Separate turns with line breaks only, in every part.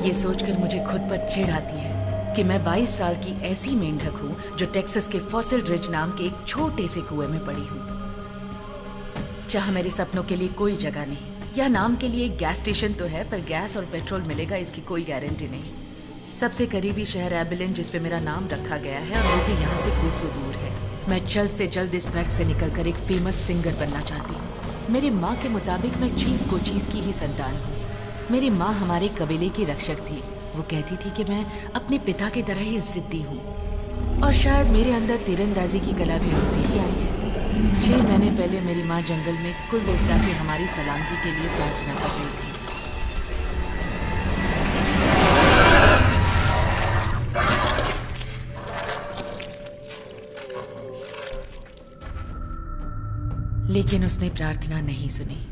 ये सोचकर मुझे खुद पर चिढ़ आती है कि मैं 22 साल की ऐसी मेंढक हूँ जो टेक्सास के फॉसिल रिज नाम के एक छोटे से कुएं में पड़ी हूँ, जहाँ मेरे सपनों के लिए कोई जगह नहीं। यह नाम के लिए एक गैस स्टेशन तो है, पर गैस और पेट्रोल मिलेगा इसकी कोई गारंटी नहीं। सबसे करीबी शहर एबिलिन, जिस पे मेरा नाम रखा गया है, और वो भी यहाँ से कोसों दूर है। मैं जल्द से जल्द इस नर्क से निकलकर एक फेमस सिंगर बनना चाहती हूँ। मेरी माँ के मुताबिक मैं चीफ कोचीज की ही संतान हूँ। मेरी माँ हमारे कबीले की रक्षक थी। वो कहती थी कि मैं अपने पिता की तरह ही जिद्दी हूँ, और शायद मेरे अंदर तीरंदाजी की कला भी उनसे ही आई है। 6 महीने पहले मेरी माँ जंगल में कुल देवता से हमारी सलामती के लिए प्रार्थना कर रही थी। लेकिन उसने प्रार्थना नहीं सुनी।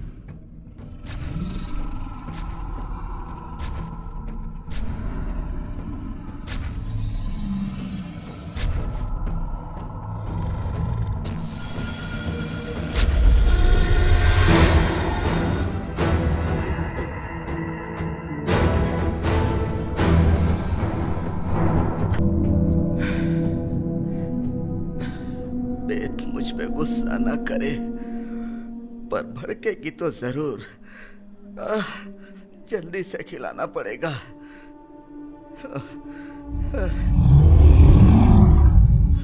बेत मुझ पे गुस्सा न करे, पर भड़केगी तो जरूर। जल्दी से खिलाना पड़ेगा।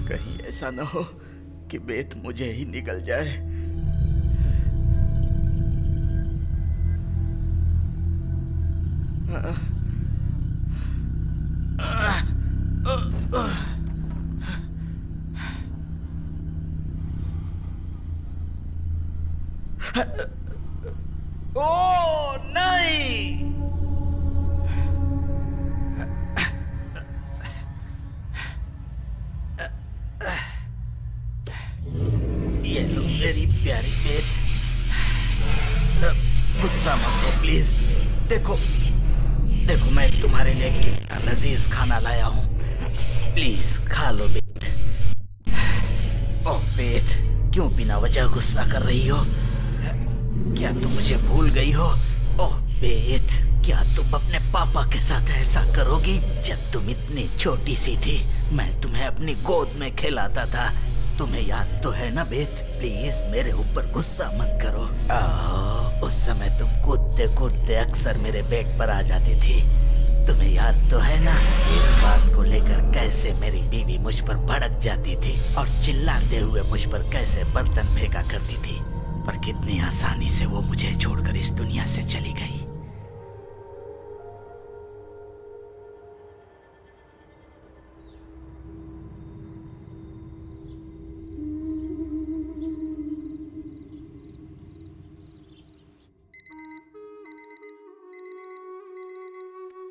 कहीं ऐसा न हो कि बेत मुझे ही निगल जाए। ओ नहीं! ये लो मेरी प्यारी बेट। गुस्सा मत हो प्लीज। देखो देखो, मैं तुम्हारे लिए कितना लजीज खाना लाया हूँ। प्लीज खा लो बेट। ओह बेट, क्यों बिना वजह गुस्सा कर रही हो? क्या तुम मुझे भूल गई हो? ओह बेत, क्या तुम अपने पापा के साथ ऐसा करोगी? जब तुम इतनी छोटी सी थी, मैं तुम्हें अपनी गोद में खिलाता था। तुम्हें याद तो है ना बेत? प्लीज मेरे ऊपर गुस्सा मत करो। उस समय तुम कूदते कूदते अक्सर मेरे बेड पर आ जाती थी। तुम्हें याद तो है ना कि इस बात को लेकर कैसे मेरी बीवी मुझ पर भड़क जाती थी और चिल्लाते हुए मुझ पर कैसे बर्तन फेंका करती थी, पर कितनी आसानी से वो मुझे छोड़कर इस दुनिया से चली गई।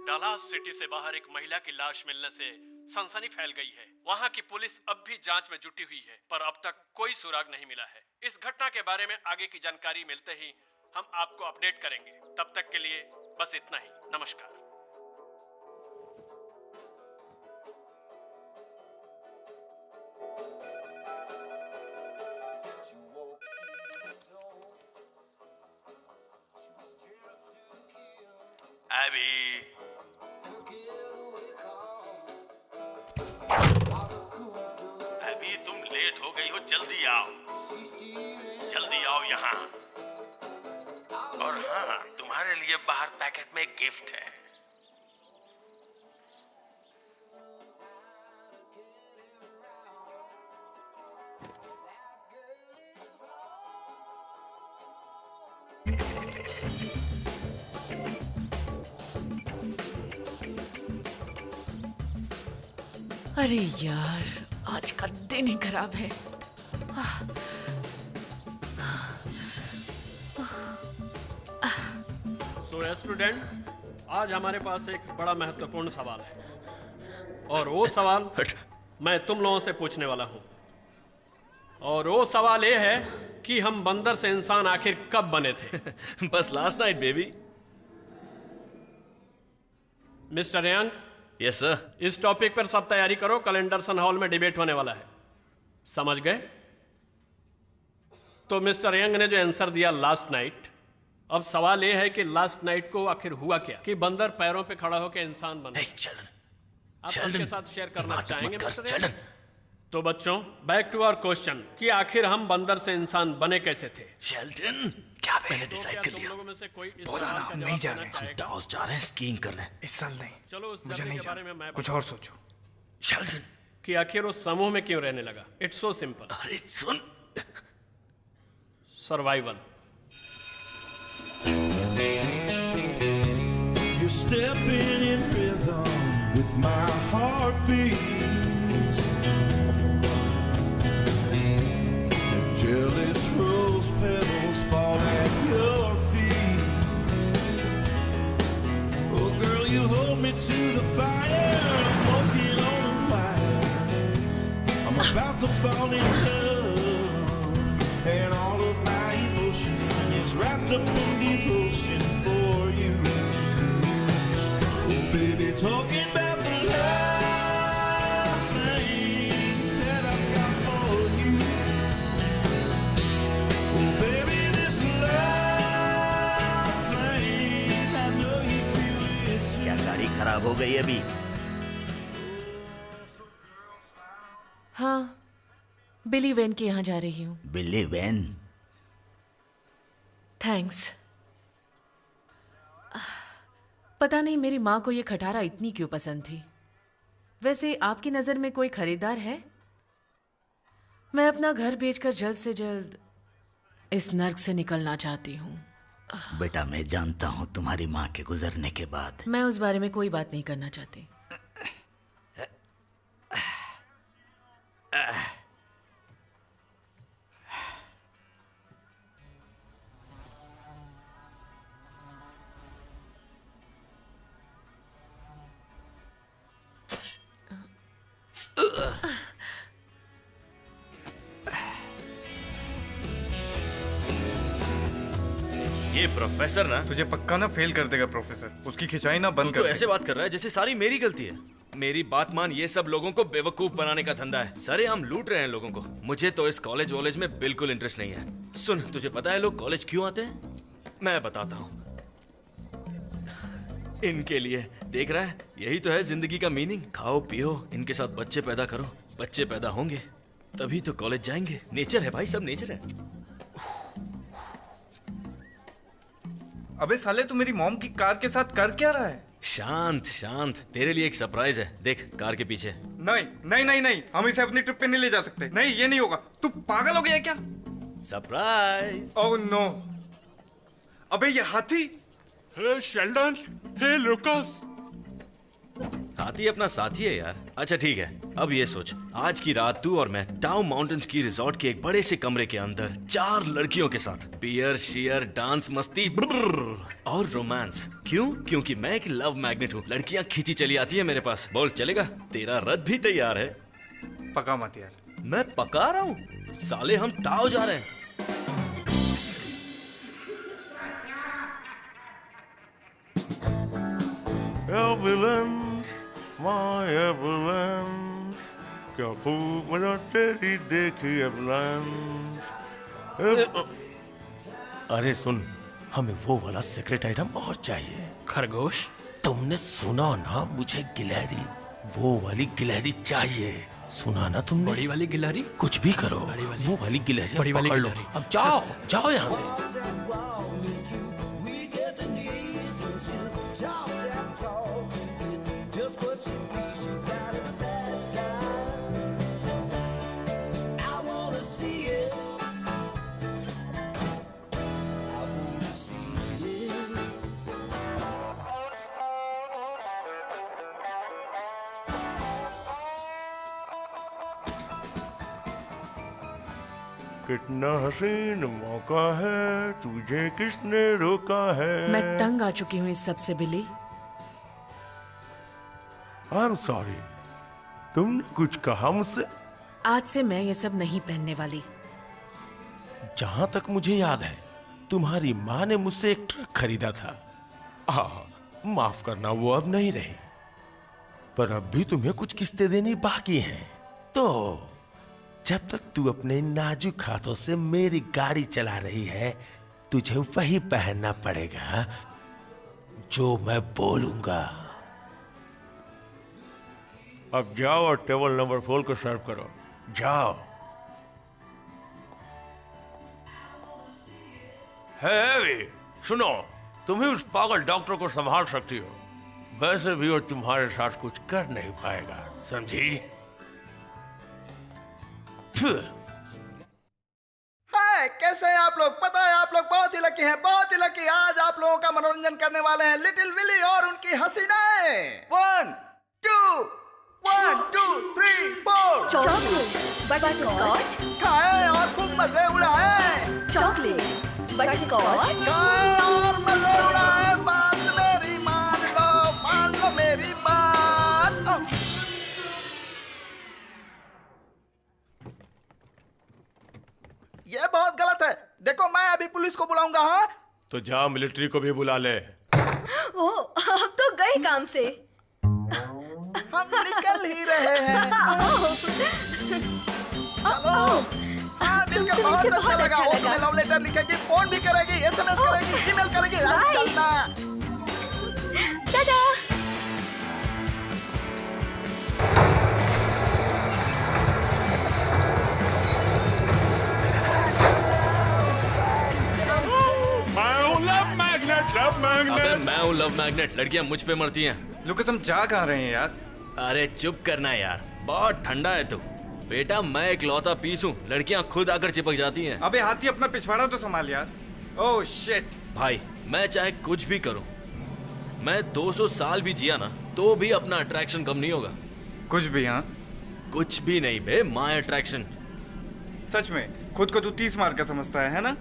डलास सिटी से बाहर एक महिला की लाश मिलने से सनसनी फैल गई है। वहां की पुलिस अब भी जांच में जुटी हुई है, पर अब तक कोई सुराग नहीं मिला है। इस घटना के बारे में आगे की जानकारी मिलते ही हम आपको अपडेट करेंगे। तब तक के लिए बस इतना ही। नमस्कार।
अभी तुम लेट हो गई हो, जल्दी आओ, जल्दी आओ यहाँ। और हाँ, तुम्हारे लिए बाहर पैकेट में गिफ्ट है।
अरे यार, आज का दिन ही खराब है।
सो स्टूडेंट्स, आज हमारे पास एक बड़ा महत्वपूर्ण सवाल है, और वो सवाल मैं तुम लोगों से पूछने वाला हूं। और वो सवाल ये है कि हम बंदर से इंसान आखिर कब बने थे?
बस last night baby.
Mister young,
yes sir.
इस टॉपिक पर सब तैयारी करो, कल एंडरसन हॉल में डिबेट होने वाला है। समझ गए? तो मिस्टर यंग ने जो आंसर दिया लास्ट नाइट, अब सवाल ये है कि लास्ट नाइट को आखिर हुआ क्या कि बंदर पैरों पे खड़ा होकर इंसान बना। आप सबके साथ शेयर करना चाहेंगे मिस्टर? तो बच्चों, बैक टू आवर क्वेश्चन कि आखिर हम बंदर से इंसान बने कैसे थे?
शेल्टन, क्या मैंने डिसाइड कर लिया?
लोगों में से कोई इस
बोला
सवाल
ना,
का
हम
जवाब
नहीं जा
देना
रहे।
चाहेगा?
टाउस जा रहे हैं स्कीइंग करने।
इस साल नहीं।
चलो उस
मुझे
जर्नी
नहीं
के बारे में
जाना,
मैं
कुछ और सोचो।
शेल्टन,
कि आखिर उस समूह में क्यों रहने लगा? इट्स सो सिंपल,
अरे सुन,
survival.
You're stepping in rhythm with my heartbeat. Jealous rose petals fall at your feet. Oh girl, you hold me to the fire. I'm walking on a wire. I'm about to fall in love, and all of my emotion is wrapped up in devotion for you. Oh baby, talking about the love thing that I've got for you. Oh baby, this love thing, I know you feel it too.
क्या गाड़ी खराब हो गई अभी?
हाँ, बिली when के यहाँ जा रही हूँ।
बिली वैन?
थैंक्स। पता नहीं मेरी माँ को ये खटारा इतनी क्यों पसंद थी। वैसे आपकी नज़र में कोई खरीदार है? मैं अपना घर बेचकर जल्द से जल्द इस नर्क से निकलना चाहती हूँ।
बेटा, मैं जानता हूँ तुम्हारी माँ के गुजरने के बाद।
मैं उस बारे में कोई बात नहीं करना चाहती।
ये प्रोफेसर ना,
तुझे पक्का ना फेल कर देगा प्रोफेसर। उसकी खिंचाई ना बंद
तू
कर
तो
दे।
ऐसे बात कर रहा है जैसे सारी मेरी गलती है। मेरी बात मान, ये सब लोगों को बेवकूफ बनाने का धंधा है। सरे हम लूट रहे हैं लोगों को। मुझे तो इस कॉलेज वॉलेज में बिल्कुल इंटरेस्ट नहीं है। सुन, तुझे पता है लोग कॉलेज क्यों आते हैं? मैं बताता हूँ। इनके लिए। देख रहा है, यही तो है जिंदगी का मीनिंग। खाओ पियो, इनके साथ बच्चे पैदा करो। बच्चे पैदा होंगे तभी तो कॉलेज जाएंगे। नेचर है भाई, सब नेचर है।
अबे साले, तू मेरी मॉम की कार के साथ कर क्या रहा है?
शांत शांत, तेरे लिए एक सरप्राइज है। देख कार के पीछे।
नहीं नहीं नहीं नहीं, हम इसे अपनी ट्रिप पे नहीं ले जा सकते। नहीं, ये नहीं होगा। तू पागल हो गया है क्या?
सरप्राइज।
Oh no. अबे ये हाथी।
Hey Sheldon, hey Lucas.
हाथी अपना साथी है यार। अच्छा ठीक है, अब ये सोच, आज की रात तू और मैं टाउ माउंटेन्स की रिजॉर्ट के एक बड़े से कमरे के अंदर 4 लड़कियों के साथ बियर शियर डांस मस्ती और रोमांस। क्यों? क्योंकि मैं एक लव मैग्नेट हूँ। लड़कियां खींची चली आती है मेरे पास। बोल चलेगा? तेरा रथ भी तैयार है।
पका मत यार।
मैं पका रहा हूँ साले, हम टाउ जा रहे हैं।
एम्बुलेंस, माय एम्बुलेंस, क्या खूब मजा तेरी देखी एम्बुलेंस। अरे सुन, हमें वो वाला सीक्रेट आइटम और चाहिए।
खरगोश?
तुमने सुना ना, मुझे गिलहरी, वो वाली गिलहरी चाहिए। सुना ना तुमने?
बड़ी वाली गिलहरी?
कुछ भी करो, वो वाली गिलहरी
बड़ी वाली
पकड़ लो।
गिलहरी।
अब जाओ जाओ यहाँ से। कितना हसीन मौका है, तुझे किसने रोका है।
मैं तंग आ चुकी हूँ इस सब से बिली।
आई एम सॉरी, तुमने कुछ कहा मुझसे?
आज से मैं ये सब नहीं पहनने वाली।
जहां तक मुझे याद है, तुम्हारी माँ ने मुझसे एक ट्रक खरीदा था। माफ करना, वो अब नहीं रही। पर अब भी तुम्हें कुछ किस्तें देनी बाकी हैं। तो जब तक तू अपने नाजुक हाथों से मेरी गाड़ी चला रही है,
तुझे वही पहनना पड़ेगा जो मैं बोलूंगा। अब जाओ और टेबल नंबर 4 को सर्व करो। जाओ। है सुनो, तुम ही उस पागल डॉक्टर को संभाल सकती हो। वैसे भी वो तुम्हारे साथ कुछ कर नहीं पाएगा, समझी?
हाय, कैसे हैं आप लोग? पता है आप लोग बहुत ही लकी हैं, बहुत ही लकी। आज आप लोगों का मनोरंजन करने वाले हैं लिटिल विली और उनकी हसीनाएं। 1 2 1 2 3 4
चॉकलेट, बटरस्कॉच,
खाएं और खूब मजे उड़ाएं।
चॉकलेट, बटरस्कॉच,
खाएं और मजे उड़ाएं। बात मेरी मान लो मेरी बात। ये बहुत गलत है। देखो, मैं अभी पुलिस को बुलाऊंगा। हाँ,
तो जा मिलिट्री को भी बुला ले।
ओह, अब तो गए काम से।
हम निकल ही रहे हैं। चलो। हाँ, मिलकर बहुत अच्छा लगा। वो तुम्हें लव लेटर लिखेगी, फोन भी करेगी, SMS करेगी, ईमेल करेगी। चलना।
टाटा।
अबे मैं हूँ लव मैग्नेट। लड़कियां मुझ पे मरती हैं।
लुकस, हम जा कहाँ रहे हैं यार?
अरे चुप करना यार, बहुत ठंडा है तू। बेटा मैं एक लौता पीस हूँ, लड़कियां खुद आकर चिपक जाती हैं।
अबे हाथी, अपना पिछवाड़ा तो संभाल यार। Oh shit.
भाई मैं चाहे कुछ भी करूँ, मैं 200 साल भी जिया ना तो भी अपना अट्रैक्शन कम नहीं होगा।
कुछ भी? हाँ,
कुछ भी नहीं बे, माय अट्रैक्शन।
सच में खुद को तू 30 मार का समझता है ना?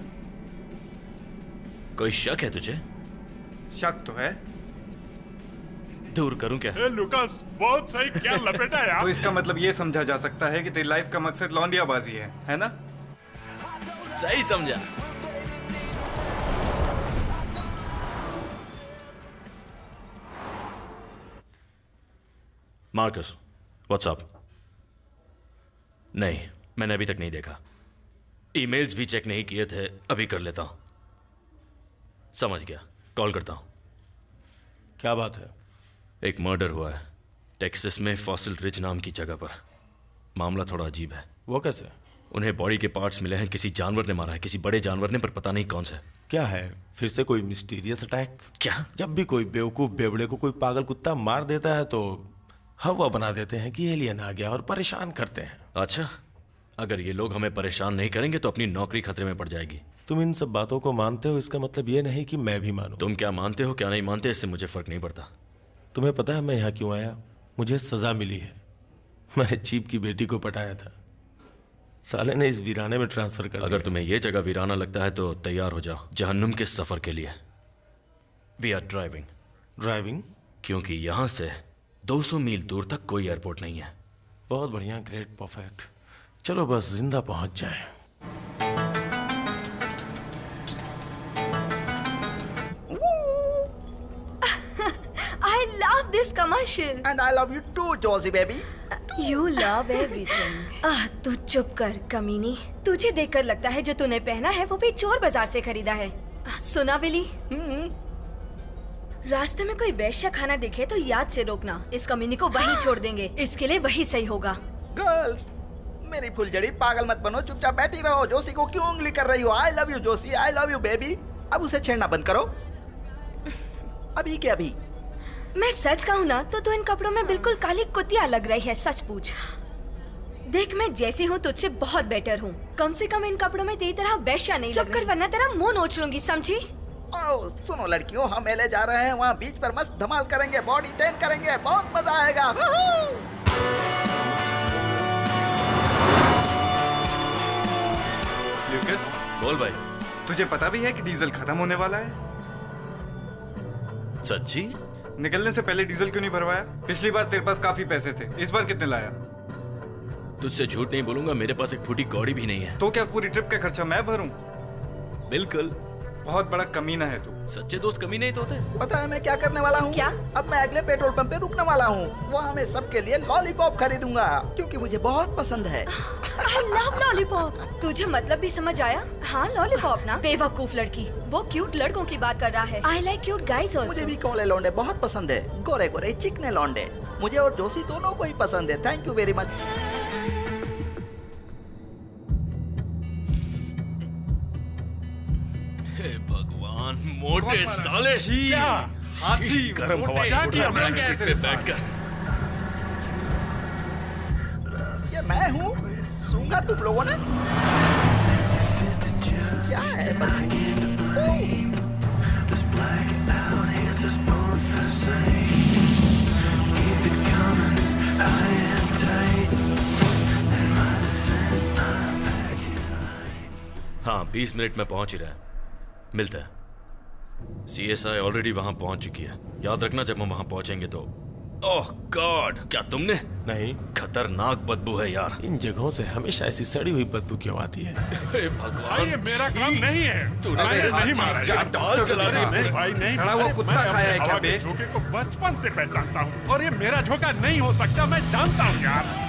कोई शक है तुझे?
शक तो है।
दूर करूं क्या?
लुकास, बहुत सही, क्या लपेटा यार।
तो इसका मतलब ये समझा जा सकता है कि तेरी लाइफ का मकसद लौंडियाबाजी है ना?
सही समझा। Marcus, what's up? नहीं, मैंने अभी तक नहीं देखा। ईमेल्स भी चेक नहीं किए थे, अभी कर लेता हूं। समझ गया, कॉल करता हूं।
क्या बात है?
एक मर्डर हुआ है टेक्सास में, फॉसिल रिज नाम की जगह पर। मामला थोड़ा अजीब है।
वो कैसे?
उन्हें बॉडी के पार्ट्स मिले हैं, किसी जानवर ने मारा है, किसी बड़े जानवर ने, पर पता नहीं कौन सा।
क्या है, फिर से कोई मिस्टीरियस अटैक?
क्या?
जब भी कोई बेवकूफ बेवड़े को कोई पागल कुत्ता मार देता है तो हवा बना देते हैं कि एलियन आ गया और परेशान करते हैं।
अच्छा, अगर ये लोग हमें परेशान नहीं करेंगे तो अपनी नौकरी खतरे में पड़ जाएगी।
तुम इन सब बातों को मानते हो, इसका मतलब ये नहीं कि मैं भी मानूं।
तुम क्या मानते हो क्या नहीं मानते, इससे मुझे फर्क नहीं पड़ता।
तुम्हें पता है मैं यहाँ क्यों आया? मुझे सजा मिली है। मैंने चीप की बेटी को पटाया था, साले ने इस वीराने में ट्रांसफर कर दिया।
अगर तुम्हें यह जगह वीराना लगता है तो तैयार हो जाओ जहन्नुम के सफर के लिए। We are driving.
ड्राइविंग?
क्योंकि यहाँ से 200 मील दूर तक कोई एयरपोर्ट नहीं है।
बहुत बढ़िया, ग्रेट, परफेक्ट। चलो बस जिंदा पहुंच जाए।
I love this commercial.
And I love you too, Josie baby.
You love everything. तू चुप कर कमीनी। तुझे देखकर लगता है जो तूने पहना है वो भी चोर बाजार से खरीदा है। सुना बिली? रास्ते में कोई वैश्य खाना दिखे तो याद से रोकना। इस कमीनी को वहीं छोड़ देंगे। इसके लिए वही सही होगा।
गर्ल, मेरी फुलझड़ी, पागल मत बनो, चुपचाप बैठी रहो। जोशी को क्यों उंगली कर रही हो? I love you Joshi, I love you baby. अब उसे छेड़ना बंद करो, अभी के अभी।
मैं सच कहूँ ना तो तू इन कपड़ों में बिल्कुल काली कुतिया लग रही है। सच पूछ। देख, मैं जैसी हूँ तुझसे बहुत बेटर हूँ। कम से कम इन कपड़ों में तेरी तरह वैश्या नहीं लग रही। चुप कर वरना तेरा मुंह नोच लूंगी, समझी?
ओह सुनो लड़कियों, हम मेले जा रहे हैं, वहाँ बीच पर मस्त धमाल करेंगे, बॉडी टेन करेंगे, बहुत मजा आएगा।
लुकस,
बोल भाई।
तुझे पता भी है कि डीजल खत्म होने वाला है?
सच्ची?
निकलने से पहले डीजल क्यों नहीं भरवाया? पिछली बार तेरे पास काफी पैसे थे, इस बार कितने लाया?
तुझसे झूठ नहीं बोलूंगा, मेरे पास एक फूटी कौड़ी भी नहीं है।
तो क्या पूरी ट्रिप का खर्चा मैं भरूं?
बिल्कुल।
बहुत बड़ा कमीना है तू।
सच्चे दोस्त कमीने ही तो होते हैं।
पता है मैं क्या करने वाला हूँ?
क्या?
अब मैं अगले पेट्रोल पंप पे रुकने वाला हूँ। वहाँ मैं सबके लिए लॉलीपॉप खरीदूंगा क्योंकि मुझे बहुत पसंद है।
I love lollipop। तुझे मतलब भी समझ आया? हाँ लॉलीपॉप ना। बेवकूफ लड़की, वो क्यूट लड़कों की बात कर रहा है। I like cute guys also।
मुझे भी कौले लौंडे बहुत पसंद है, गोरे गोरे चिकने लौंडे। मुझे और जोशी दोनों को ही पसंद है। Thank you very much.
हे भगवान, मोटे साले।
क्या?
हाथी
गर्म हवा
क्या
छोड़
किया
रहा है
मैंने?
सीट पे बैठकर।
ये मैं हूँ, सूंघा तुम लोगों ने? क्या है?
हाँ, 20 मिनट में पहुंच ही रहा है। मिलता है। CSI ऑलरेडी वहां पहुंच चुकी है। याद रखना जब हम वहां पहुंचेंगे तो। ओह गॉड, क्या तुमने?
नहीं,
खतरनाक बदबू है यार।
इन जगहों से हमेशा ऐसी सड़ी हुई बदबू क्यों आती है?
हे भगवान,
ये मेरा काम नहीं है।
तूने
मैंने
मेरे
नहीं
हाथ
मारा
क्या
है।
बाल चला दी
नहीं भाई नहीं।
सड़ा हुआ कुत्ता
मैं
खाया है
अपने
क्या
हवा के
बे?
झोंके को बचपन से पहचानता हूँ और ये मेरा झोंका नहीं हो सकता, मैं जानता हूँ यार।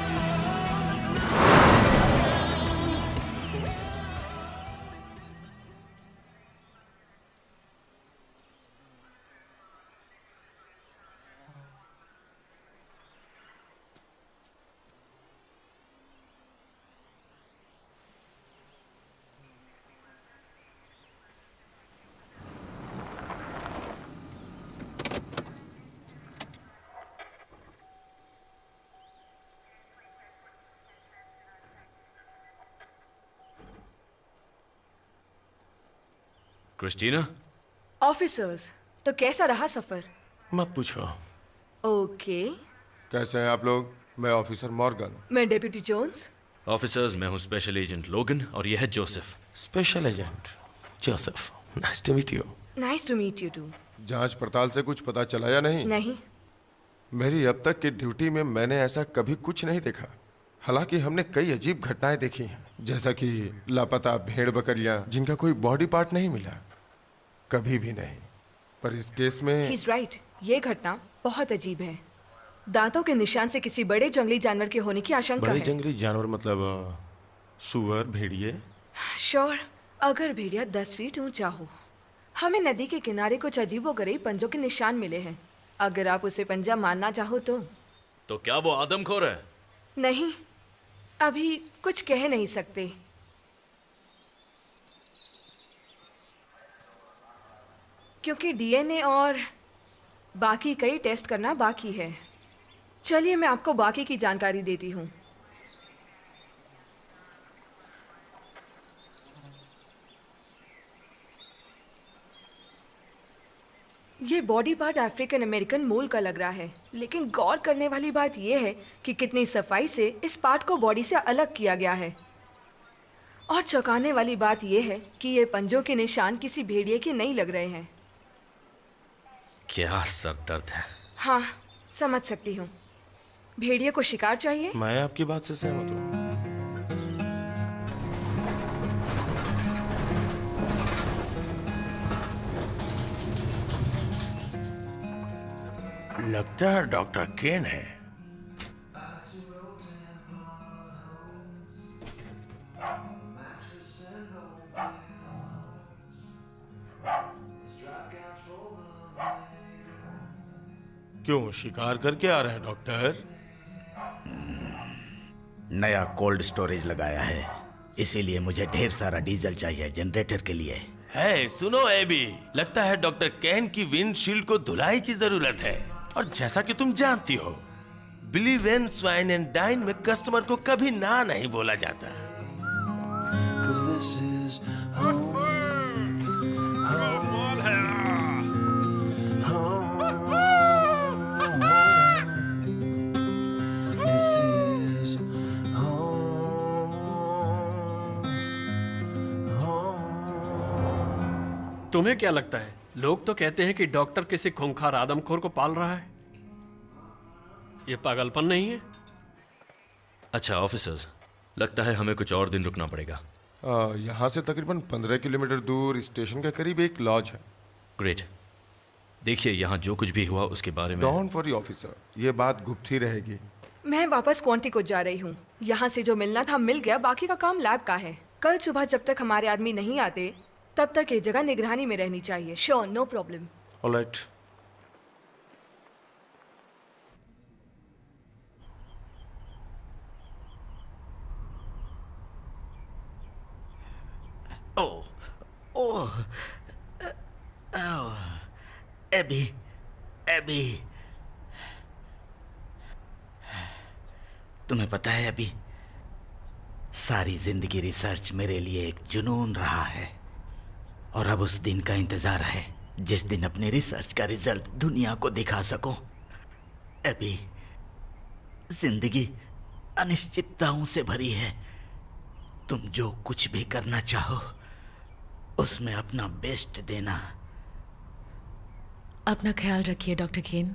क्रिस्टीना?
ऑफिसर्स, तो कैसा रहा सफर?
मत पूछो।
ओके।
कैसे हैं आप लोग? मैं ऑफिसर मॉर्गन।
मैं डेप्यूटी जोन्स।
ऑफिसर्स, मैं हूँ स्पेशल एजेंट लोगन और यह है Joseph.
Special agent Joseph, nice to meet you.
Nice to meet you too.
जांच पड़ताल से कुछ पता चला या नहीं?
नहीं।
मेरी अब तक की ड्यूटी में मैंने ऐसा कभी कुछ नहीं देखा। हालांकि हमने कई अजीब घटनाएं देखी हैं, जैसा कि लापता भेड़ बकरियां जिनका कोई बॉडी पार्ट नहीं मिला, कभी भी नहीं। पर इस केस में
He's right, ये घटना बहुत अजीब है। दांतों के निशान से किसी बड़े जंगली जानवर के होने की आशंका
बड़े
है।
जंगली जानवर मतलब सुअर, भेड़िए?
श्योर, अगर भेड़िया 10 फीट ऊंचा हो। हमें नदी के किनारे कुछ अजीबोगरीब पंजों के निशान मिले हैं। अगर आप उसे पंजा मानना चाहो तो
क्या वो आदमखोर है?
नहीं, अभी कुछ कह नहीं सकते। क्योंकि DNA और बाकी कई टेस्ट करना बाकी है। चलिए मैं आपको बाकी की जानकारी देती हूँ। ये बॉडी पार्ट अफ्रीकन अमेरिकन मूल का लग रहा है, लेकिन गौर करने वाली बात यह है कि कितनी सफाई से इस पार्ट को बॉडी से अलग किया गया है। और चौंकाने वाली बात यह है कि ये पंजों के निशान किसी भेड़िए के नहीं लग रहे हैं।
क्या सर दर्द है।
हाँ, समझ सकती हूँ। भेड़िए को शिकार चाहिए।
मैं आपकी बात से सहमत हूँ।
लगता है डॉक्टर केन है।
क्यों, शिकार करके आ रहे हैं डॉक्टर?
नया कोल्ड स्टोरेज लगाया है, इसीलिए मुझे ढेर सारा डीजल चाहिए जनरेटर के लिए।
है, सुनो एबी, लगता है डॉक्टर केन की विंडशील्ड को धुलाई की जरूरत है। और जैसा कि तुम जानती हो, believe in swine and dine में कस्टमर को कभी ना नहीं बोला जाता।
तुम्हें क्या लगता है? लोग तो कहते हैं कि डॉक्टर किसी खूंखार आदमखोर को पाल रहा है। ये पागलपन नहीं है?
अच्छा ऑफिसर्स, लगता है हमें कुछ और दिन रुकना पड़ेगा।
यहाँ से तकरीबन 15 किलोमीटर दूर स्टेशन के करीब एक लॉज है।
ग्रेट। देखिए, यहाँ जो कुछ भी हुआ उसके बारे में
डोंट वरी ऑफिसर, ये बात गुप्त ही रहेगी।
मैं वापस क्वांटिको जा रही हूँ। यहाँ से जो मिलना था मिल गया, बाकी का काम लैब का है। कल सुबह जब तक हमारे आदमी नहीं आते तब तक ये जगह निगरानी में रहनी चाहिए।
Sure, no problem.
Alright.
Abby, Abby, तुम्हें पता है अभी, सारी जिंदगी रिसर्च मेरे लिए एक जुनून रहा है और अब उस दिन का इंतजार है जिस दिन अपने रिसर्च का रिजल्ट दुनिया को दिखा सकूं। अभी जिंदगी अनिश्चितताओं से भरी है। तुम जो कुछ भी करना चाहो उसमें अपना बेस्ट देना।
अपना ख्याल रखिए डॉक्टर केन।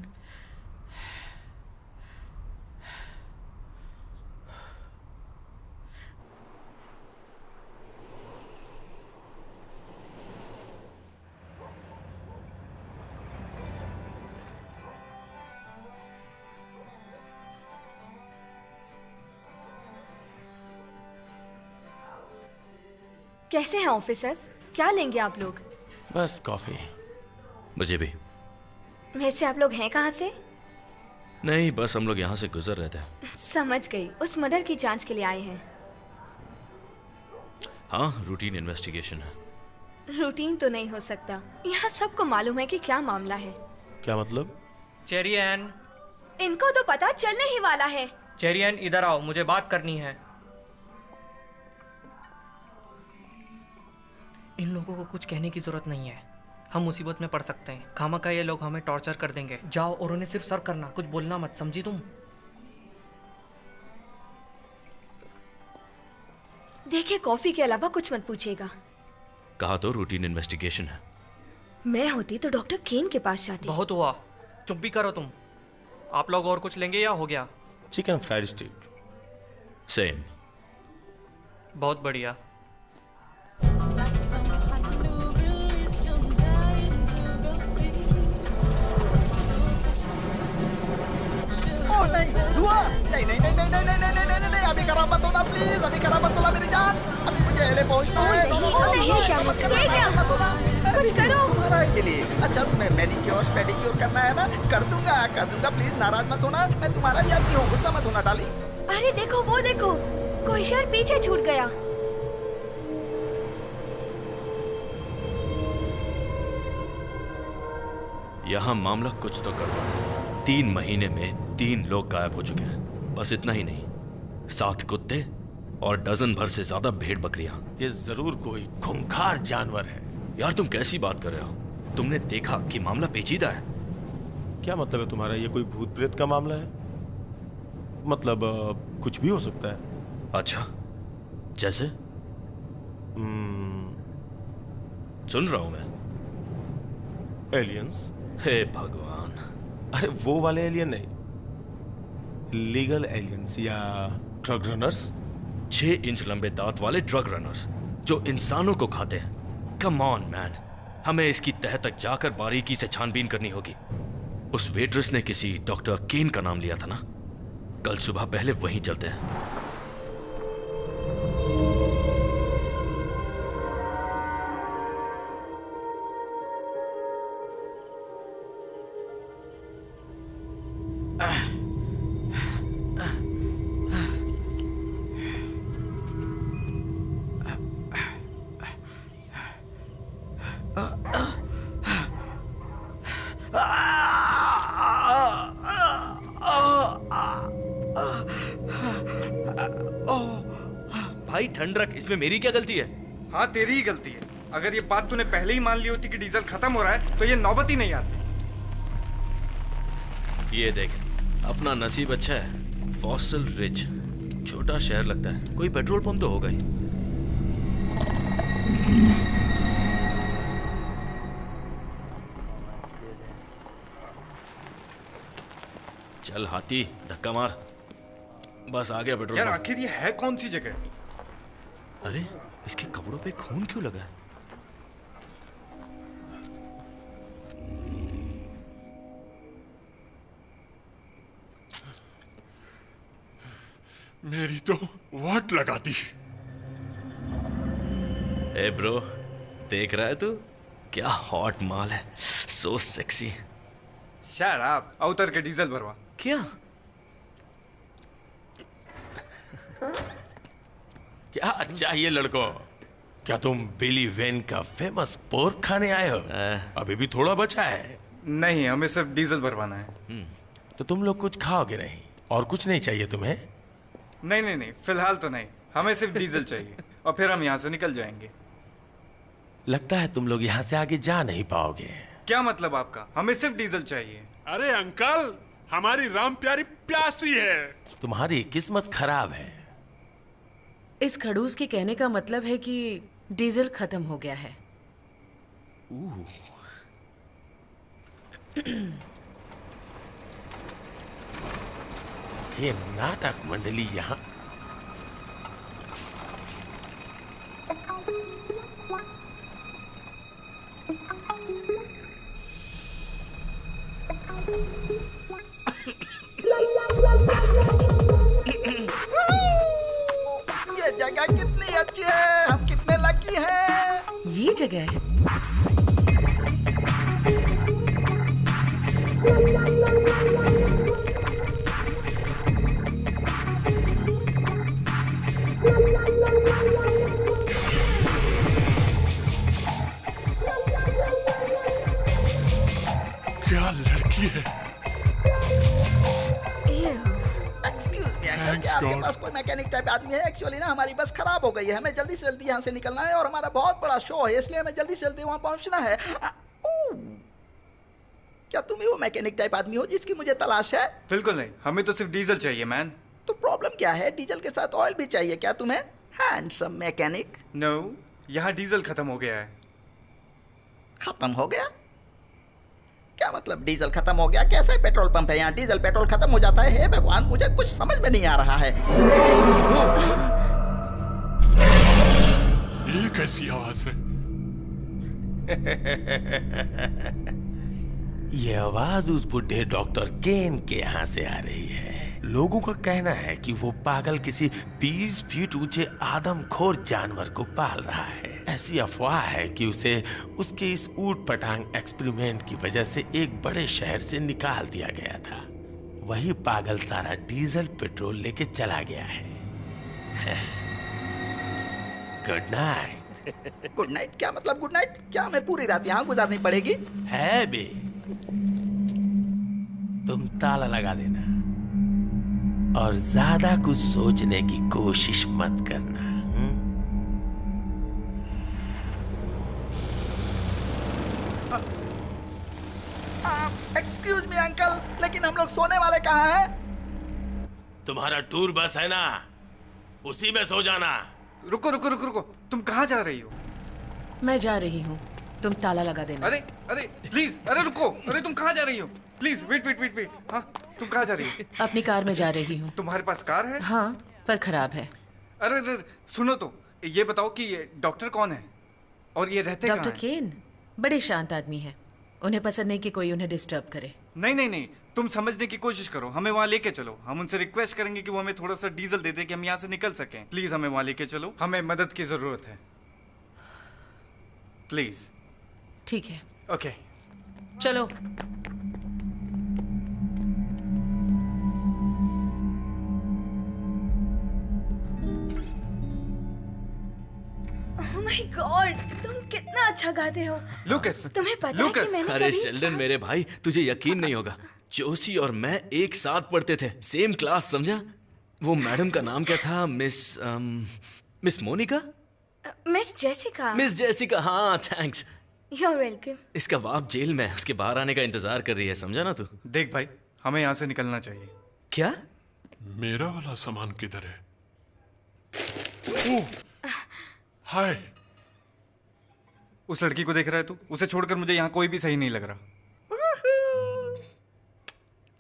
कैसे हैं ऑफिसर्स? क्या लेंगे आप लोग?
बस कॉफी।
मुझे भी।
वैसे आप लोग हैं कहाँ से?
नहीं, बस हम लोग यहाँ से गुजर रहे थे।
समझ गई, उस मर्डर की जांच के लिए आए हैं।
हाँ, रूटीन इन्वेस्टिगेशन है।
रूटीन तो नहीं हो सकता, यहाँ सबको मालूम है कि क्या मामला है।
क्या मतलब?
चेरियन,
इनको तो पता चलने ही वाला है।
चेरियन इधर आओ, मुझे बात करनी है। इन लोगों को कुछ कहने की जरूरत नहीं है, हम मुसीबत में पड़ सकते हैं। खामखा ये लोग हमें टॉर्चर कर देंगे। जाओ और उन्हें सिर्फ सर्व करना, कुछ बोलना मत, समझी तुम?
देखिए, कॉफी के अलावा कुछ मत पूछिएगा।
कहा तो रूटीन इन्वेस्टिगेशन है।
मैं होती तो डॉक्टर केन के पास जाती।
बहुत हुआ, चुप भी करो तुम। आप लोग और कुछ लेंगे या हो गया?
चिकन फ्राइड स्टीक।
सेम।
बहुत बढ़िया।
नहीं, धुआं! नहीं, नहीं, नहीं, नहीं, नहीं, नहीं, नहीं, नहीं, नहीं, नहीं, अभी खराब मत होना प्लीज, अभी खराब मत होना मेरी जान। अभी मुझे एले पहुंचना है।
कुछ करो।
तुम्हारा ही मिली। अच्छा, तुम्हें मैनिक्योर पेडिक्योर करना है ना? कर दूंगा, प्लीज नाराज मत होना। मैं तुम्हारा ही आदमी हूँ, गुस्सा मत होना डाली।
अरे देखो, वो देखो, कोई शर्ट पीछे छूट गया।
यहाँ मामला कुछ तो गड़बड़ है। 3 महीने में 3 लोग गायब हो चुके हैं। बस इतना ही नहीं, 7 कुत्ते और डजन भर से ज्यादा भेड़ बकरियां।
ये जरूर कोई खूंखार जानवर है।
यार, तुम कैसी बात कर रहे हो? तुमने देखा कि मामला पेचीदा है।
क्या मतलब है तुम्हारा? ये कोई भूत प्रेत का मामला है? मतलब कुछ भी हो सकता है।
अच्छा, जैसे? सुन रहा हूं मैं।
एलियंस।
हे भगवान।
अरे वो वाले एलियन नहीं, लीगल एलियंस या ड्रग रनर्स।
6 इंच लंबे दांत वाले ड्रग रनर्स जो इंसानों को खाते हैं। कम ऑन मैन, हमें इसकी तह तक जाकर बारीकी से छानबीन करनी होगी। उस वेट्रेस ने किसी डॉक्टर केन का नाम लिया था ना? कल सुबह पहले वहीं चलते हैं। भाई ठंड रख, इसमें मेरी क्या गलती है?
हाँ, तेरी ही गलती है। अगर ये बात तूने पहले ही मान ली होती कि डीजल खत्म हो रहा है तो ये नौबत ही नहीं आती।
ये देख, अपना नसीब अच्छा है। फॉसिल रिज, छोटा शहर लगता है, कोई पेट्रोल पंप तो होगा ही। चल हाथी, धक्का मार। बस आ गया पेट्रोल
यार,
पंप।
आखिर ये है कौन सी जगह?
अरे इसके कपड़ों पे खून क्यों लगा है?
मेरी तो वाट लगा दी।
ए ब्रो, देख रहा है तू? क्या हॉट माल है, सो सेक्सी।
शट अप, उतर के डीजल भरवा।
क्या
क्या चाहिए लड़कों? क्या तुम बिली वेन का फेमस पोर्क खाने आए हो? अभी भी थोड़ा बचा है।
नहीं, हमें सिर्फ डीजल भरवाना है।
तो तुम लोग कुछ खाओगे नहीं और कुछ नहीं चाहिए तुम्हें?
नहीं नहीं नहीं, फिलहाल तो नहीं, हमें सिर्फ डीजल चाहिए और फिर हम यहाँ से निकल जाएंगे।
लगता है तुम लोग यहाँ से आगे जा नहीं पाओगे।
क्या मतलब आपका? हमें सिर्फ डीजल चाहिए।
अरे अंकल, हमारी राम प्यारी प्यासी है।
तुम्हारी किस्मत खराब है।
इस खड़ूस के कहने का मतलब है कि डीजल खत्म हो गया है।
ये नाटक मंडली यहाँ
ये जगह कितनी अच्छी है, हम कितने लकी हैं।
ये जगह है।
क्या लड़की है।
क्या आपके पास कोई मैकेनिक टाइप आदमी है? एक्चुअली ना हमारी बस खराब हो गई है, हमें जल्दी से जल्दी यहाँ से निकलना है और हमारा बहुत बड़ा शो है, इसलिए हमें जल्दी से जल्दी वहाँ पहुँचना है। क्या तुम ही वो मैकेनिक टाइप आदमी हो जिसकी मुझे तलाश है?
बिल्कुल नहीं, हमें तो सिर्फ डीजल चाहिए मैन।
तो प्रॉब्लम क्या है? डीजल के साथ ऑयल भी चाहिए क्या तुम्हें? Handsome mechanic.
नो, यहाँ डीजल खत्म हो गया है।
खत्म हो गया? क्या मतलब डीजल खत्म हो गया? कैसे पेट्रोल पंप है यहाँ, डीजल पेट्रोल खत्म हो जाता है? हे भगवान, मुझे कुछ समझ में नहीं आ रहा है।
ये कैसी आवाज है?
ये आवाज उस बुढ़े डॉक्टर केन के यहाँ से आ रही है। लोगों का कहना है कि वो पागल किसी 20 फीट ऊंचे आदमखोर जानवर को पाल रहा है। ऐसी अफवाह है कि उसे उसके इस ऊट पटांग एक्सपेरिमेंट की वजह से एक बड़े शहर से निकाल दिया गया था। वही पागल सारा डीजल पेट्रोल लेके चला गया है। Good night.
Good night? क्या मतलब गुड नाइट? क्या हमें पूरी रात यहाँ गुजारनी पड़ेगी?
है बे, तुम ताला लगा देना और ज्यादा कुछ सोचने की कोशिश मत करना।
एक्सक्यूज मी अंकल, लेकिन हम लोग सोने वाले कहाँ हैं?
तुम्हारा टूर बस है ना, उसी में सो जाना।
रुको रुको रुको रुको, तुम कहाँ जा रही हो?
मैं जा रही हूँ, तुम ताला लगा देना।
अरे अरे प्लीज, अरे रुको, अरे तुम कहाँ जा रही हो? Please wait wait wait wait. हाँ, तुम कहाँ जा रही हो?
अपनी कार में जा रही हूँ।
तुम्हारे पास कार है?
हाँ, पर खराब है।
अरे अरे सुनो तो, ये बताओ कि ये डॉक्टर कौन है और ये रहते कहाँ हैं?
डॉक्टर केन बड़े शांत आदमी है, उन्हें पसंद नहीं कि कोई उन्हें डिस्टर्ब करे।
नहीं नहीं नहीं, तुम समझने की कोशिश करो, हमें वहाँ लेके चलो। हम उनसे रिक्वेस्ट करेंगे कि वो हमें थोड़ा सा डीजल दे दे कि हम यहाँ से निकल सकें। प्लीज हमें वहाँ लेके चलो, हमें मदद की जरूरत है, प्लीज।
ठीक है,
ओके
चलो।
ओह माय गॉड, तुम कितना अच्छा गाते हो।
लूकस,
तुम्हें पता है कि मैंने
अरे
कभी...
शेल्डन मेरे भाई, तुझे यकीन नहीं होगा, जोशी और मैं एक साथ पढ़ते थे, सेम क्लास, समझा? वो मैडम का नाम क्या था? Miss Monica?
Miss Jessica.
Miss Jessica, हाँ, थैंक्स।
You're welcome।
इसका बाप जेल में है, उसके बाहर आने का इंतजार कर रही है, समझा ना तू?
देख भाई, हमें यहाँ से निकलना चाहिए।
क्या?
मेरा वाला सामान किधर है? ओह, हाय।
उस लड़की को देख रहा है तू? उसे छोड़कर मुझे यहाँ कोई भी सही नहीं लग रहा।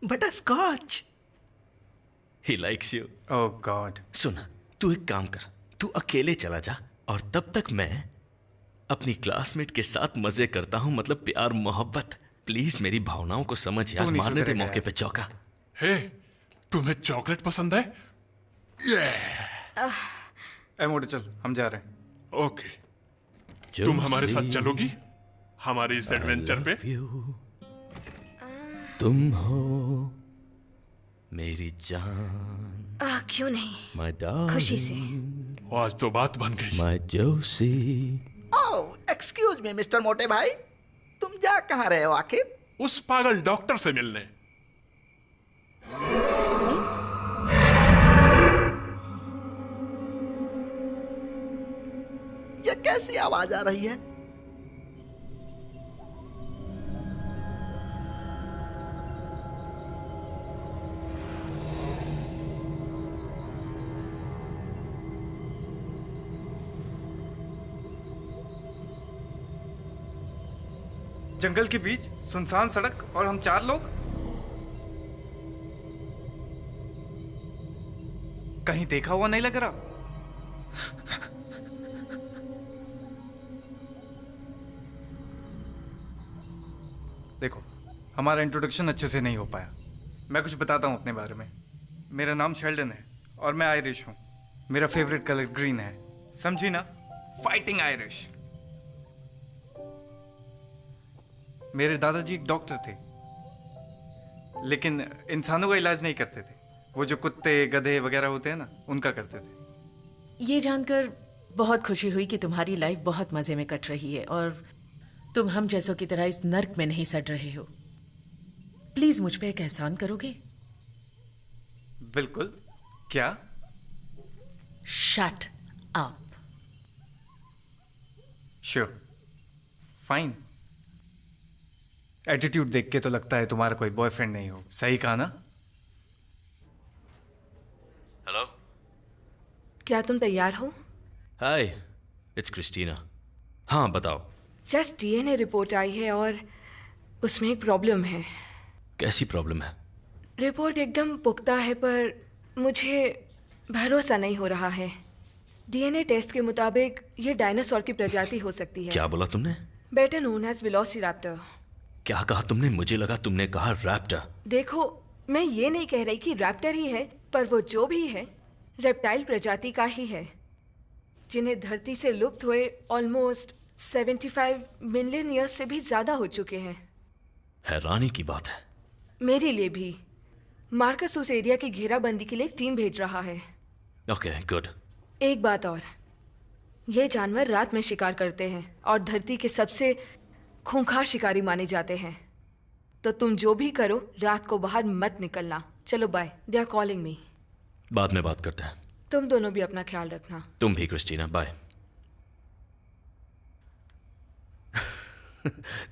Butterscotch.
He likes you।
Oh God।
सुन, तू एक काम कर, तू अकेले चला जा, और तब तक मैं अपनी क्लासमेट के साथ मजे करता हूँ, मतलब प्यार मोहब्बत। प्लीज मेरी भावनाओं को समझ यार, मारने दे मौके पे चौका।
हे, तुम्हें चॉकलेट पसंद है?
मोटे चल, हम जा रहे हैं।
ओके, तुम हमारे साथ चलोगी हमारे इस एडवेंचर पे?
तुम हो मेरी जान।
क्यों नहीं,
My darling,
खुशी से।
आज तो बात बन गई।
My Josie।
Oh, excuse me mister मोटे भाई, तुम जा कहाँ रहे हो आखिर?
उस पागल डॉक्टर से मिलने।
ये कैसी आवाज आ रही है?
जंगल के बीच सुनसान सड़क और हम 4 लोग। कहीं देखा हुआ नहीं लग रहा। देखो, हमारा इंट्रोडक्शन अच्छे से नहीं हो पाया। मैं कुछ बताता हूं अपने बारे में। मेरा नाम शेल्डन है और मैं आयरिश हूं। मेरा फेवरेट कलर ग्रीन है, समझी ना? Fighting Irish. मेरे दादाजी एक डॉक्टर थे, लेकिन इंसानों का इलाज नहीं करते थे। वो जो कुत्ते गधे वगैरह होते हैं ना, उनका करते थे।
ये जानकर बहुत खुशी हुई कि तुम्हारी लाइफ बहुत मजे में कट रही है और तुम हम जैसों की तरह इस नर्क में नहीं सड़ रहे हो। प्लीज मुझ पे एक एहसान करोगे?
बिल्कुल। क्या?
Shut up.
Sure, fine. Attitude देख के तो लगता है तुम्हारा कोई बॉयफ्रेंड नहीं हो। सही कहा ना?
हेलो,
क्या तुम तैयार हो?
हाय, इट्स क्रिस्टीना। हाँ बताओ।
जस्ट डीएनए रिपोर्ट आई है और उसमें एक प्रॉब्लम है।
कैसी प्रॉब्लम है?
रिपोर्ट एकदम पुख्ता है पर मुझे भरोसा नहीं हो रहा है। डीएनए टेस्ट के मुताबिक ये डायनासोर की प्रजाति हो सकती है।
क्या बोला तुमने?
Better known as velociraptor.
क्या कहा तुमने? मुझे लगा तुमने कहा रैप्टर।
देखो, मैं ये नहीं कह रही कि रैप्टर ही है, पर वो जो भी है रेप्टाइल प्रजाति का ही है, जिन्हें धरती से लुप्त हुए ऑलमोस्ट 75 मिलियन ईयर्स से भी ज्यादा हो चुके हैं।
हैरानी की बात है।
मेरे लिए भी। मार्कस उस एरिया की घेराबंदी के लिए एक टीम भेज रहा है।
Okay, good.
एक बात और, ये जानवर रात में शिकार करते हैं और धरती के सबसे खूंखार शिकारी माने जाते हैं। तो तुम जो भी करो, रात को बाहर मत निकलना। चलो bye, they are calling me.
बाद में बात करते हैं।
तुम दोनों भी अपना ख्याल रखना।
तुम भी क्रिस्टीना, बाय।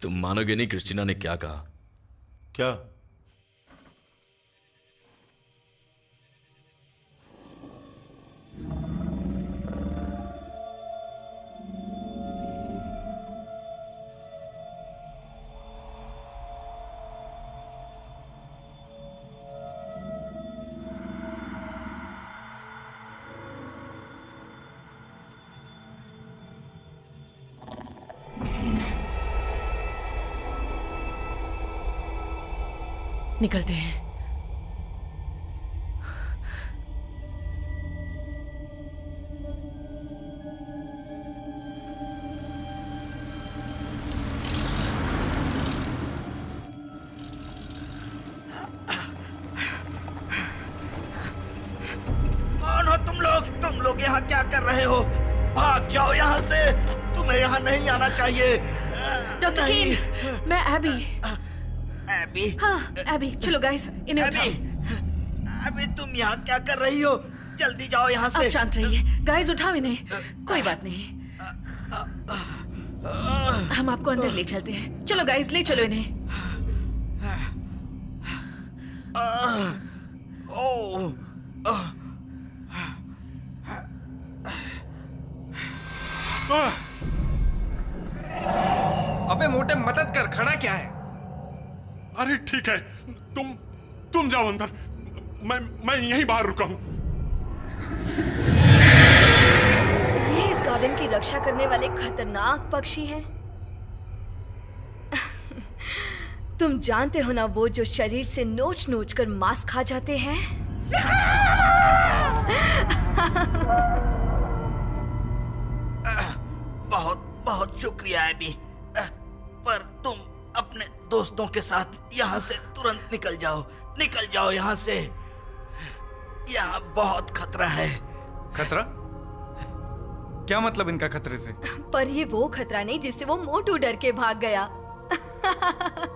तुम मानोगे नहीं क्रिस्टीना ने क्या कहा।
क्या?
निकलते हैं।
कौन हो तुम लोग? तुम लोग यहाँ क्या कर रहे हो? भाग जाओ यहाँ से। तुम्हें यहाँ नहीं आना चाहिए।
डॉक्टर कीन, मैं एबी।
एबी?
हाँ, एबी। चलो गाइस, इन्हें उठाओ।
एबी, तुम यहाँ क्या कर रही हो? जल्दी जाओ यहाँ से।
अब शांत रहिए। गाइस, उठाओ इन्हें। कोई बात नहीं, हम आपको अंदर ले चलते हैं। चलो गाइस, ले चलो इन्हें।
अबे मोटे, मदद कर। खड़ा क्या है?
अरे ठीक है, तुम जाओ अंदर, मैं यहीं बाहर रुका हूं।
ये इस गार्डन
शेल्डन की रक्षा करने वाले खतरनाक पक्षी हैं। तुम जानते हो ना, वो जो शरीर से नोच नोच कर मांस खा जाते हैं।
बहुत बहुत शुक्रिया एबी, पर तुम अपने दोस्तों के साथ यहाँ से तुरंत निकल जाओ यहाँ से। यहाँ बहुत खतरा है।
खतरा? क्या मतलब इनका खतरे से?
पर ये वो खतरा नहीं जिससे वो मोटू डर के भाग गया।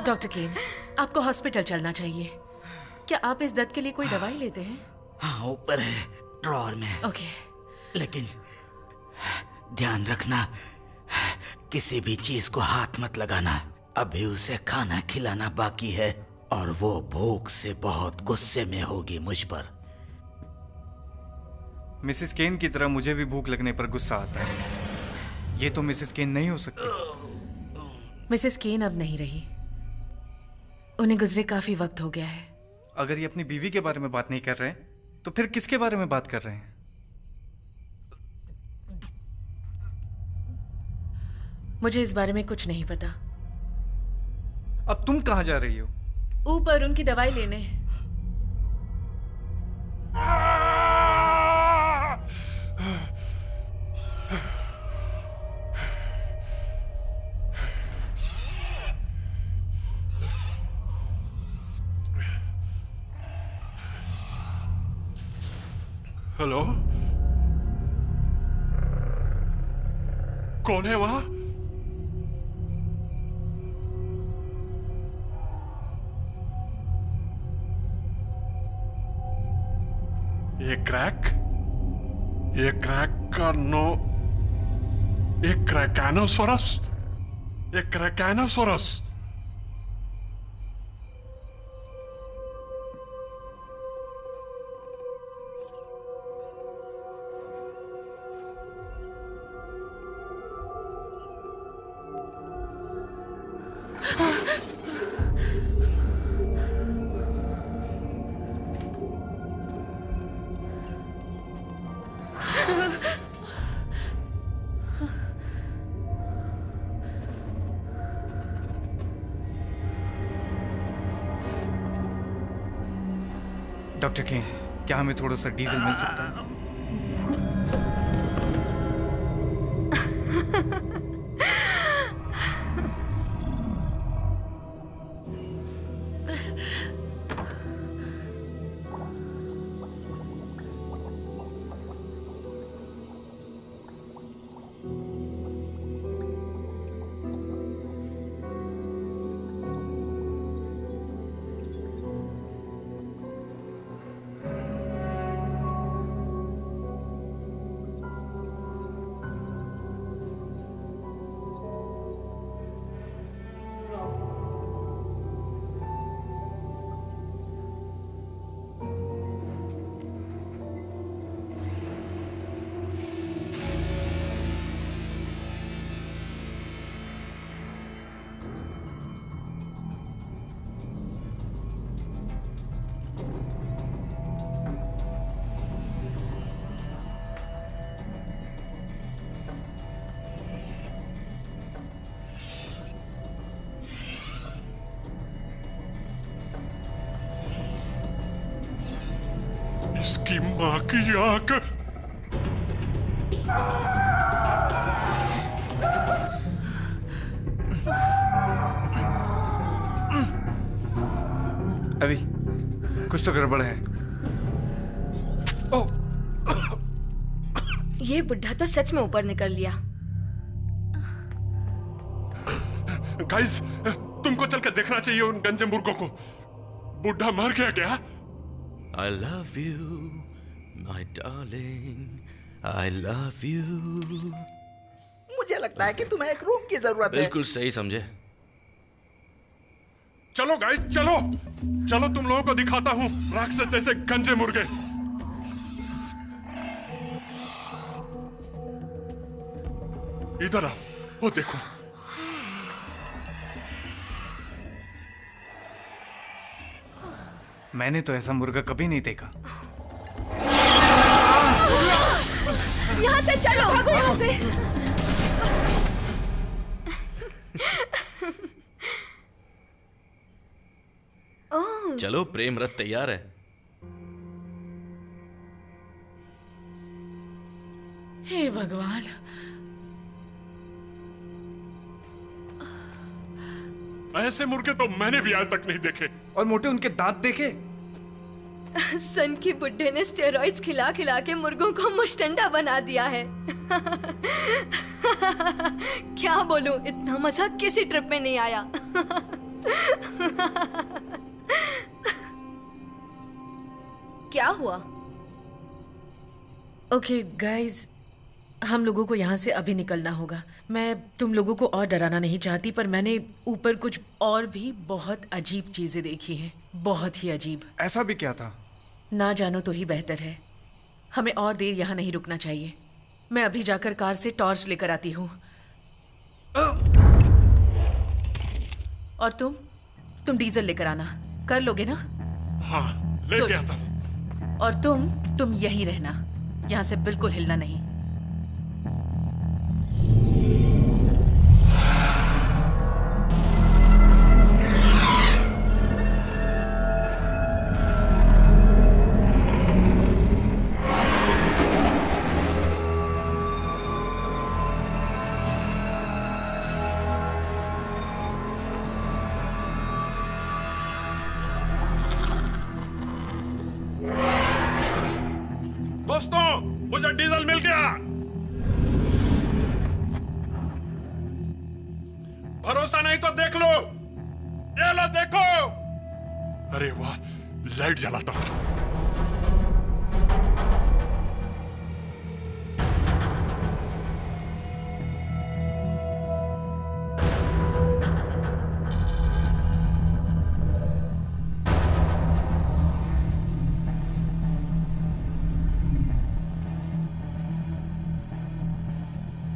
डॉक्टर केन, आपको हॉस्पिटल चलना चाहिए। क्या आप इस दर्द के लिए कोई दवाई लेते हैं?
हाँ, ऊपर है ड्रॉअर में।
ओके।
लेकिन ध्यान रखना, किसी भी चीज को हाथ मत लगाना। अभी उसे खाना खिलाना बाकी है और वो भूख से बहुत गुस्से में होगी मुझ पर।
मिसेस केन की तरह मुझे भी भूख लगने पर गुस्सा आता है। ये तो मिसेस केन नहीं हो सकती।
मिसेस केन अब नहीं रही, उन्हें गुजरे काफी वक्त हो गया है।
अगर ये अपनी बीवी के बारे में बात नहीं कर रहे हैं, तो फिर किसके बारे में बात कर रहे हैं?
मुझे इस बारे में कुछ नहीं पता।
अब तुम कहाँ जा रही हो?
ऊपर उनकी दवाई लेने।
हेलो, कौन है वहां? ये क्रैक का नो, एक क्रैकानोसोरस।
डॉक्टर केन, क्या हमें थोड़ा सा डीजल मिल सकता है? इसकी माँ की आंख। अभी कुछ तो गड़बड़ है।
ओह, ये बुढ़ा तो सच में ऊपर निकल लिया।
गाइस, तुमको चल कर देखना चाहिए उन गंजे मुर्गों को। बुढ़ा मर गया क्या?
I love you, my darling. I love you.
मुझे लगता है कि तुम्हें एक रूम की जरूरत है।
बिल्कुल सही समझे।
चलो गाइस, चलो चलो, तुम लोगों को दिखाता हूँ राक्षस जैसे गंजे मुर्गे। इधर आओ, वो देखो।
मैंने तो ऐसा मुर्गा कभी नहीं देखा।
यहाँ से चलो, भागो यहाँ से।
चलो, प्रेम रथ तैयार है।
हे भगवान,
ऐसे मुर्गे तो मैंने भी आज तक नहीं देखे।
और मोटे उनके दांत देखे?
सन की बुड्ढे ने स्टेरॉइड्स खिला खिला के मुर्गों को मुश्तंडा बना दिया है। क्या बोलूं, इतना मजा किसी ट्रिप में नहीं आया। क्या हुआ?
ओके गाइज, हम लोगों को यहाँ से अभी निकलना होगा। मैं तुम लोगों को और डराना नहीं चाहती, पर मैंने ऊपर कुछ और भी बहुत अजीब चीजें देखी हैं। बहुत ही अजीब।
ऐसा भी क्या था?
ना जानो तो ही बेहतर है। हमें और देर यहाँ नहीं रुकना चाहिए। मैं अभी जाकर कार से टॉर्च लेकर आती हूँ। और तुम डीजल लेकर आना। कर लोगे ना?
हाँ, लेके आता हूँ।
और तुम यहीं रहना, यहाँ से बिल्कुल हिलना नहीं।
दोस्तों, मुझे डीजल मिल गया। भरोसा नहीं तो देख लो। ये लो, देखो। अरे वाह, लाइट जलाता हूं।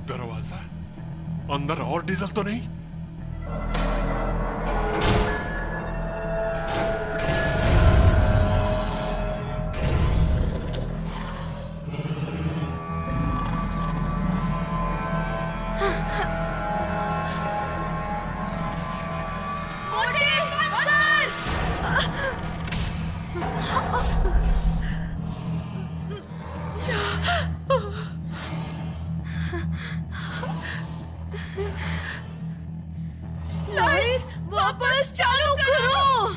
दरवाजा अंदर और डीजल तो नहीं?
लाइट्स वापस चालू करो।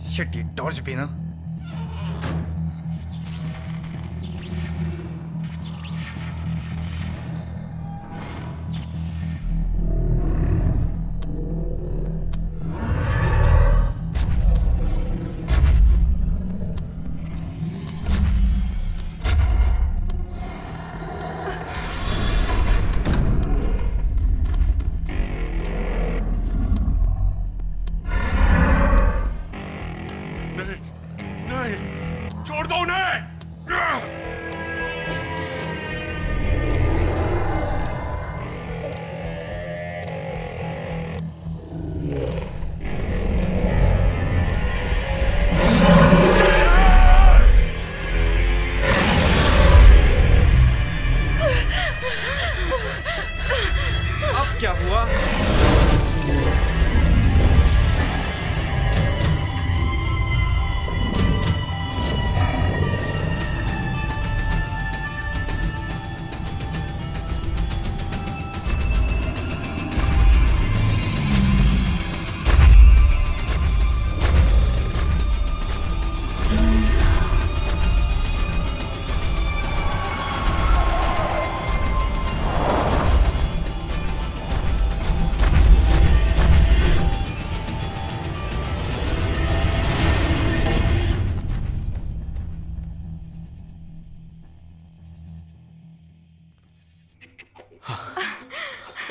शिट, ये टॉर्च भी ना। छोड़ दो उन्हें। अब क्या हुआ?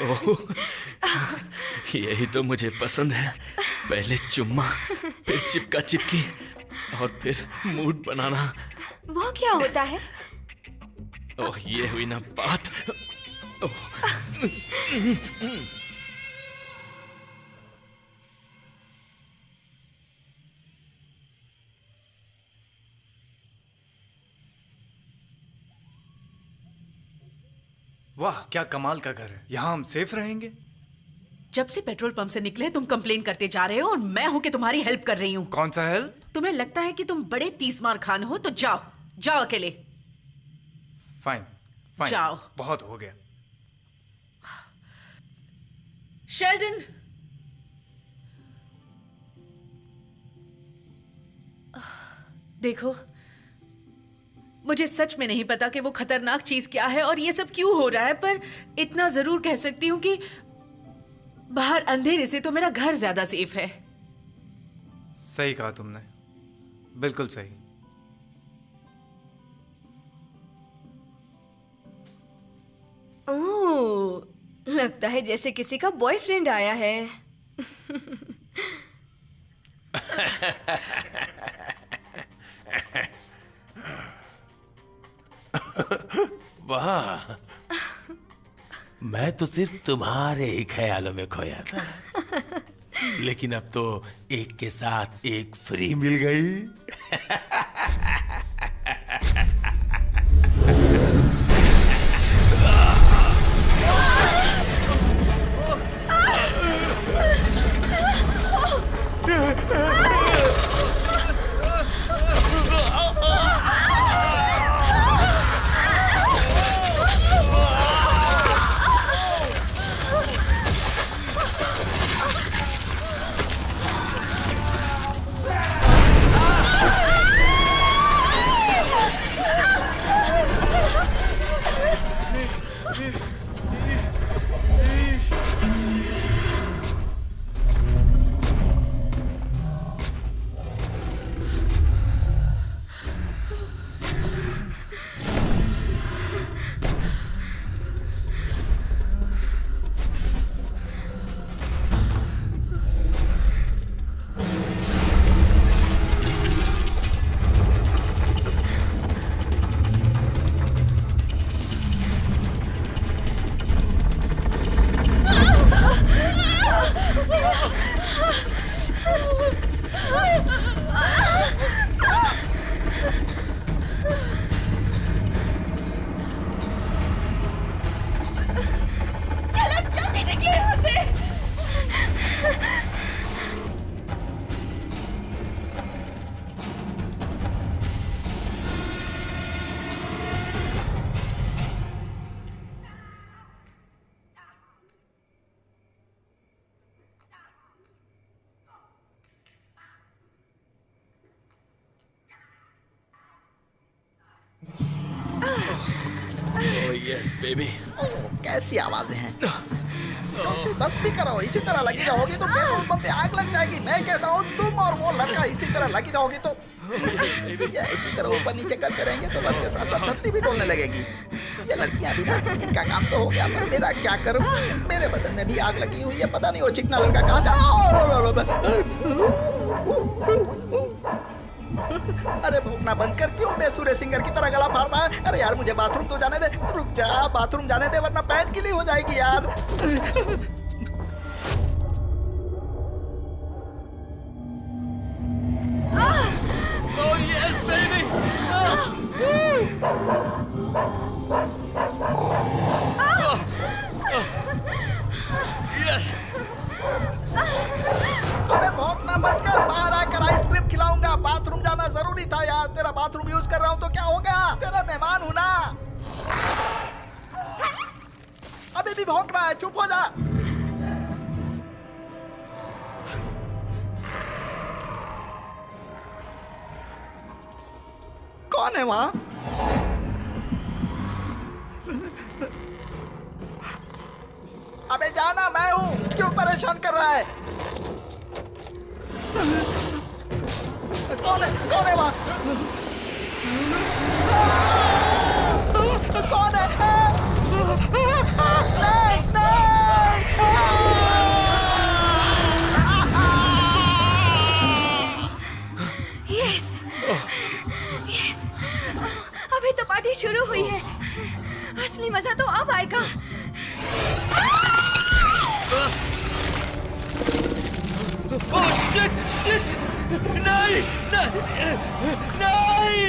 ओह, यही तो मुझे पसंद है। पहले चुम्मा, फिर चिपका चिपकी, और फिर मूड बनाना।
वो क्या होता है?
ओह, ये हुई ना बात। ओह।
वाह, क्या कमाल का घर है। यहाँ हम सेफ रहेंगे।
जब से पेट्रोल पंप से निकले तुम कंप्लेन करते जा रहे हो और मैं हूँ कि तुम्हारी हेल्प कर रही हूँ।
कौन सा हेल्प?
तुम्हें लगता है कि तुम बड़े तीसमार खान हो तो जाओ, जाओ अकेले।
Fine, fine.
जाओ।
बहुत हो गया।
शेल्डन, देखो, मुझे सच में नहीं पता कि वो खतरनाक चीज क्या है और ये सब क्यों हो रहा है, पर इतना जरूर कह सकती हूँ कि बाहर अंधेरे से तो मेरा घर ज्यादा सेफ है।
सही कहा तुमने, बिल्कुल सही।
ओह, लगता है जैसे किसी का बॉयफ्रेंड आया है।
वाह, मैं तो सिर्फ तुम्हारे ही ख्यालों में खोया था, लेकिन अब तो एक के साथ एक फ्री मिल गई।
Yes baby.
कैसी आवाजें हैं। बस भी करो, इसी तरह लगी रहोगी तो पेट्रोल पंप पे आग लग जाएगी। मैं कहता हूँ तुम और वो लड़का इसी तरह लगी रहोगी तो इसी तरह ऊपर नीचे करते रहेंगे तो बस के साथ साथ धरती भी डोलने लगेगी। ये लड़कियां भी ना, इनका काम तो हो गया, पर मेरा क्या करूं? मेरे बदन में भी आग लगी हुई है। पता नहीं वो चिकना लड़का कहाँ था। अरे भौंकना बंद कर, क्यों बेसुरे सिंगर की तरह गला फाड़ रहा है? अरे यार मुझे बाथरूम तो जाने दे। रुक जा, बाथरूम जाने दे वरना पैंट गीली हो जाएगी यार।
Oh yes baby! Yes!
अबे भौंकना बंद कर, बाहर आकर आइसक्रीम खिलाऊंगा। बाथरूम जाना जरूरी था यार। तेरा बाथरूम यूज कर रहा हूँ तो क्या हो गया? तेरा मेहमान हूँ ना। अबे भी भौंक रहा है, चुप हो जा। कौन है वहां? अबे जाना, मैं हूं। क्यों परेशान कर रहा है? कौन है वहां? कौन है? नहीं,
यस, यस, अभी तो पार्टी शुरू हुई है। असली मजा तो अब आएगा।
Oh shit! Shit! नहीं! नहीं!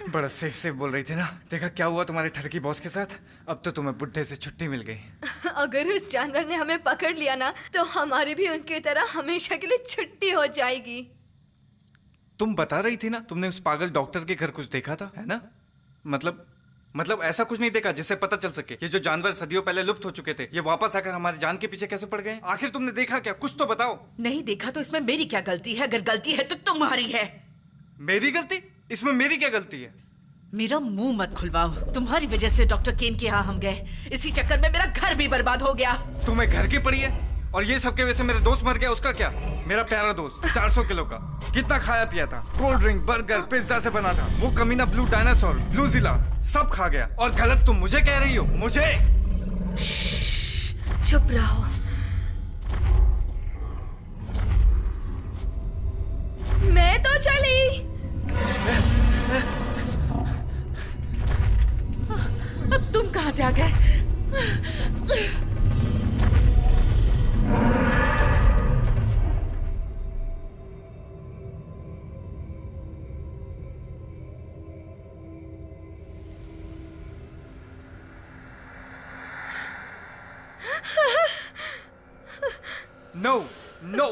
बड़ा सेफ सेफ बोल रही थी ना। देखा क्या हुआ तुम्हारे ठरकी बॉस के साथ? अब तो तुम्हें बुड्ढे से छुट्टी मिल गई।
अगर उस जानवर ने हमें पकड़ लिया ना तो हमारी भी उनकी तरह हमेशा के लिए छुट्टी हो जाएगी।
तुम बता रही थी ना तुमने उस पागल डॉक्टर के घर कुछ देखा था, है ना? मतलब ऐसा कुछ नहीं देखा जिससे पता चल सके ये जो जानवर सदियों पहले लुप्त हो चुके थे ये वापस आकर हमारी जान के पीछे कैसे पड़ गए? आखिर तुमने देखा क्या? कुछ तो बताओ।
नहीं देखा तो इसमें मेरी क्या गलती है? अगर गलती है तो तुम्हारी है।
मेरी गलती? इसमें मेरी क्या गलती है?
मेरा मुंह मत खुलवाओ। तुम्हारी वजह से डॉक्टर केन के यहाँ हम गए, इसी चक्कर में मेरा घर भी बर्बाद हो गया।
तुम्हें घर की पड़ी है? और ये सबके वजह से मेरे दोस्त मर गया, उसका क्या? मेरा प्यारा दोस्त 400 किलो का, कितना खाया पिया था, कोल्ड ड्रिंक, बर्गर, पिज्जा से बना था। वो कमीना ब्लू डायनासोर, ब्लू जिला सब खा गया। और गलत तुम मुझे कह रही हो? मुझे?
चुप रहो। मैं तो चली।
अब तुम कहां से आ गए?
नो,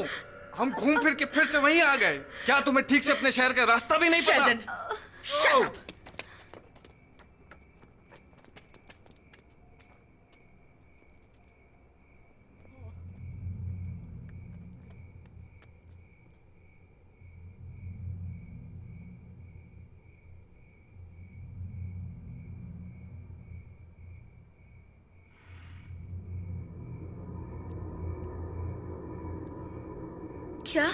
हम घूम फिर के फिर से वहीं आ गए। क्या तुम्हें ठीक से अपने शहर का रास्ता भी नहीं पता?
Shut up!
क्या?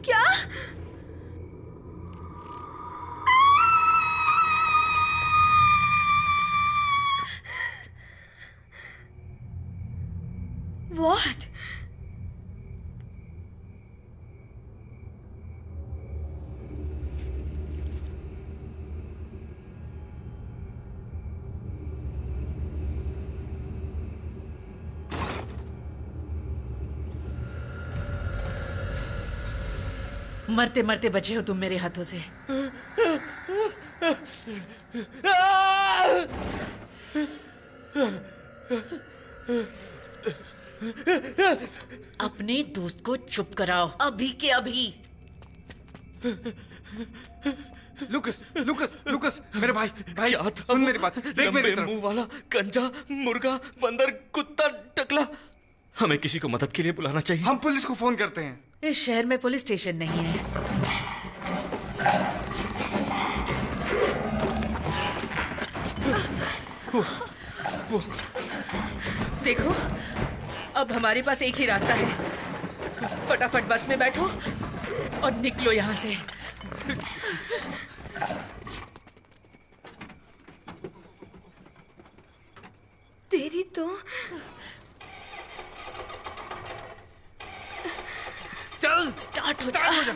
क्या? What?
मरते मरते बचे हो तुम मेरे हाथों से। अपने दोस्त को चुप कराओ अभी के अभी।
लुकस, मेरे भाई क्या था? सुन मेरी बात, देख मेरी तरफ।
मुंह वाला गंजा, मुर्गा, बंदर, कुत्ता, टकला। हमें किसी को मदद के लिए बुलाना चाहिए।
हम पुलिस को फोन करते हैं।
इस शहर में पुलिस स्टेशन नहीं है। देखो, अब हमारे पास एक ही रास्ता है। फटाफट बस में बैठो और निकलो यहाँ से।
तेरी तो
चल
स्टार्ट हो जा।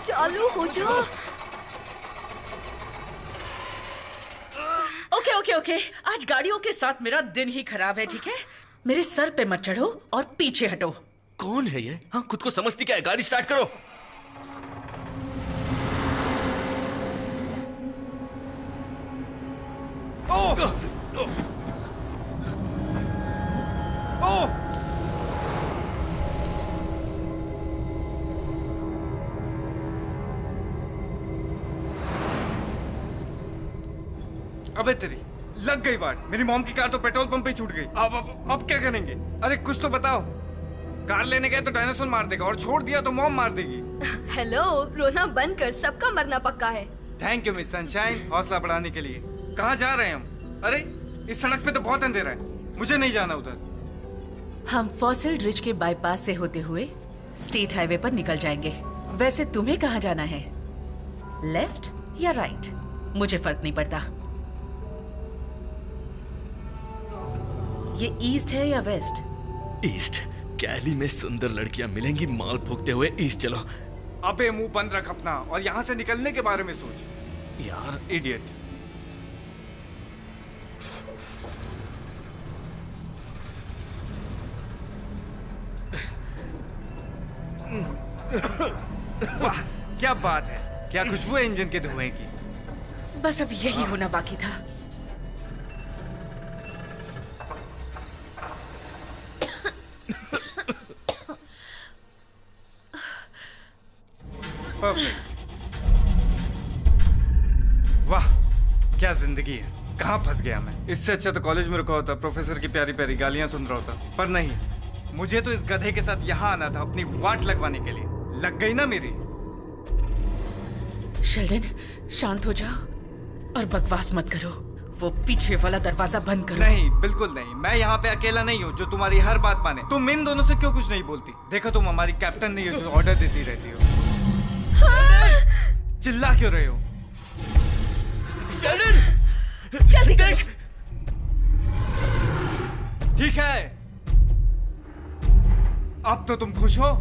चालू हो जाओ।
ओके, आज गाड़ियों के साथ मेरा दिन ही खराब है, ठीक है? मेरे सर पे मत चढ़ो और पीछे हटो।
कौन है ये? हाँ, खुद को समझती क्या है? गाड़ी स्टार्ट करो।
अबे तेरी लग गई बात। मेरी मॉम की कार तो पेट्रोल पंप पे ही छूट गई। अब क्या करेंगे? अरे कुछ तो बताओ। कार लेने गए तो डायनासोर मार देगा और छोड़ दिया तो मॉम मार देगी।
हेलो, रोना बंद कर, सबका मरना पक्का है।
थैंक यू मिस सनशाइन, हौसला बढ़ाने के लिए। कहाँ जा रहे हैं हम? अरे इस सड़क पे तो बहुत अंधेरा है, मुझे नहीं जाना उधर।
हम फॉसिल रिज के बाईपास से होते हुए स्टेट हाईवे पर निकल जाएंगे। वैसे तुम्हें कहाँ जाना है? लेफ्ट या राइट? मुझे फर्क नहीं पड़ता। ये ईस्ट है या वेस्ट?
ईस्ट। कैली में सुंदर लड़कियां मिलेंगी माल फूकते हुए। ईस्ट चलो।
अबे मुंह बंद रख अपना और यहाँ से निकलने के बारे में सोच।
यार
इडियट। वाह, क्या बात है। क्या खुशबू है इंजन के धुएं की।
बस अब यही होना बाकी था।
परफेक्ट। वाह, क्या जिंदगी है। कहाँ फंस गया मैं। इससे अच्छा तो कॉलेज में रुका होता, प्रोफेसर की प्यारी प्यारी गालियां सुन रहा होता। पर नहीं, मुझे तो इस गधे के साथ यहाँ आना था अपनी वाट लगवाने के लिए। लग गई ना मेरी।
शेल्डन, शांत हो जाओ और बकवास मत करो। वो पीछे वाला दरवाजा बंद करो।
नहीं, बिल्कुल नहीं। मैं यहाँ पे अकेला नहीं हूँ जो तुम्हारी हर बात माने। तुम इन दोनों से क्यों कुछ नहीं बोलती? देखो, तुम हमारी कैप्टन नहीं हो जो ऑर्डर देती रहती हो। चिल्ला क्यों रहे हो?
शेल्डन, जल्दी देख।
ठीक है, अब तो तुम खुश हो?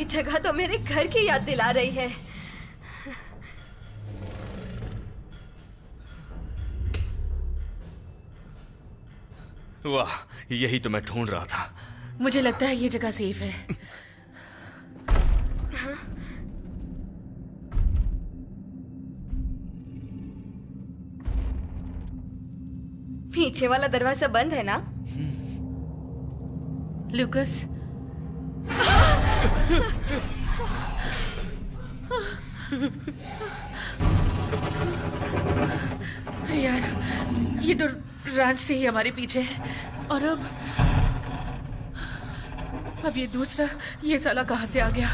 जगह तो मेरे घर की याद दिला रही है।
वाह, यही तो मैं ढूंढ रहा था।
मुझे लगता है ये जगह सेफ है।
पीछे वाला दरवाजा बंद है ना?
लूकस, यार, ये तो रांच से ही हमारे पीछे है। और अब ये दूसरा, ये साला कहाँ से आ गया?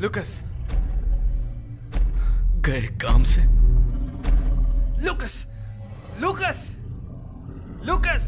लूकस
गए काम से।
लूकस, लूकस, लूकस।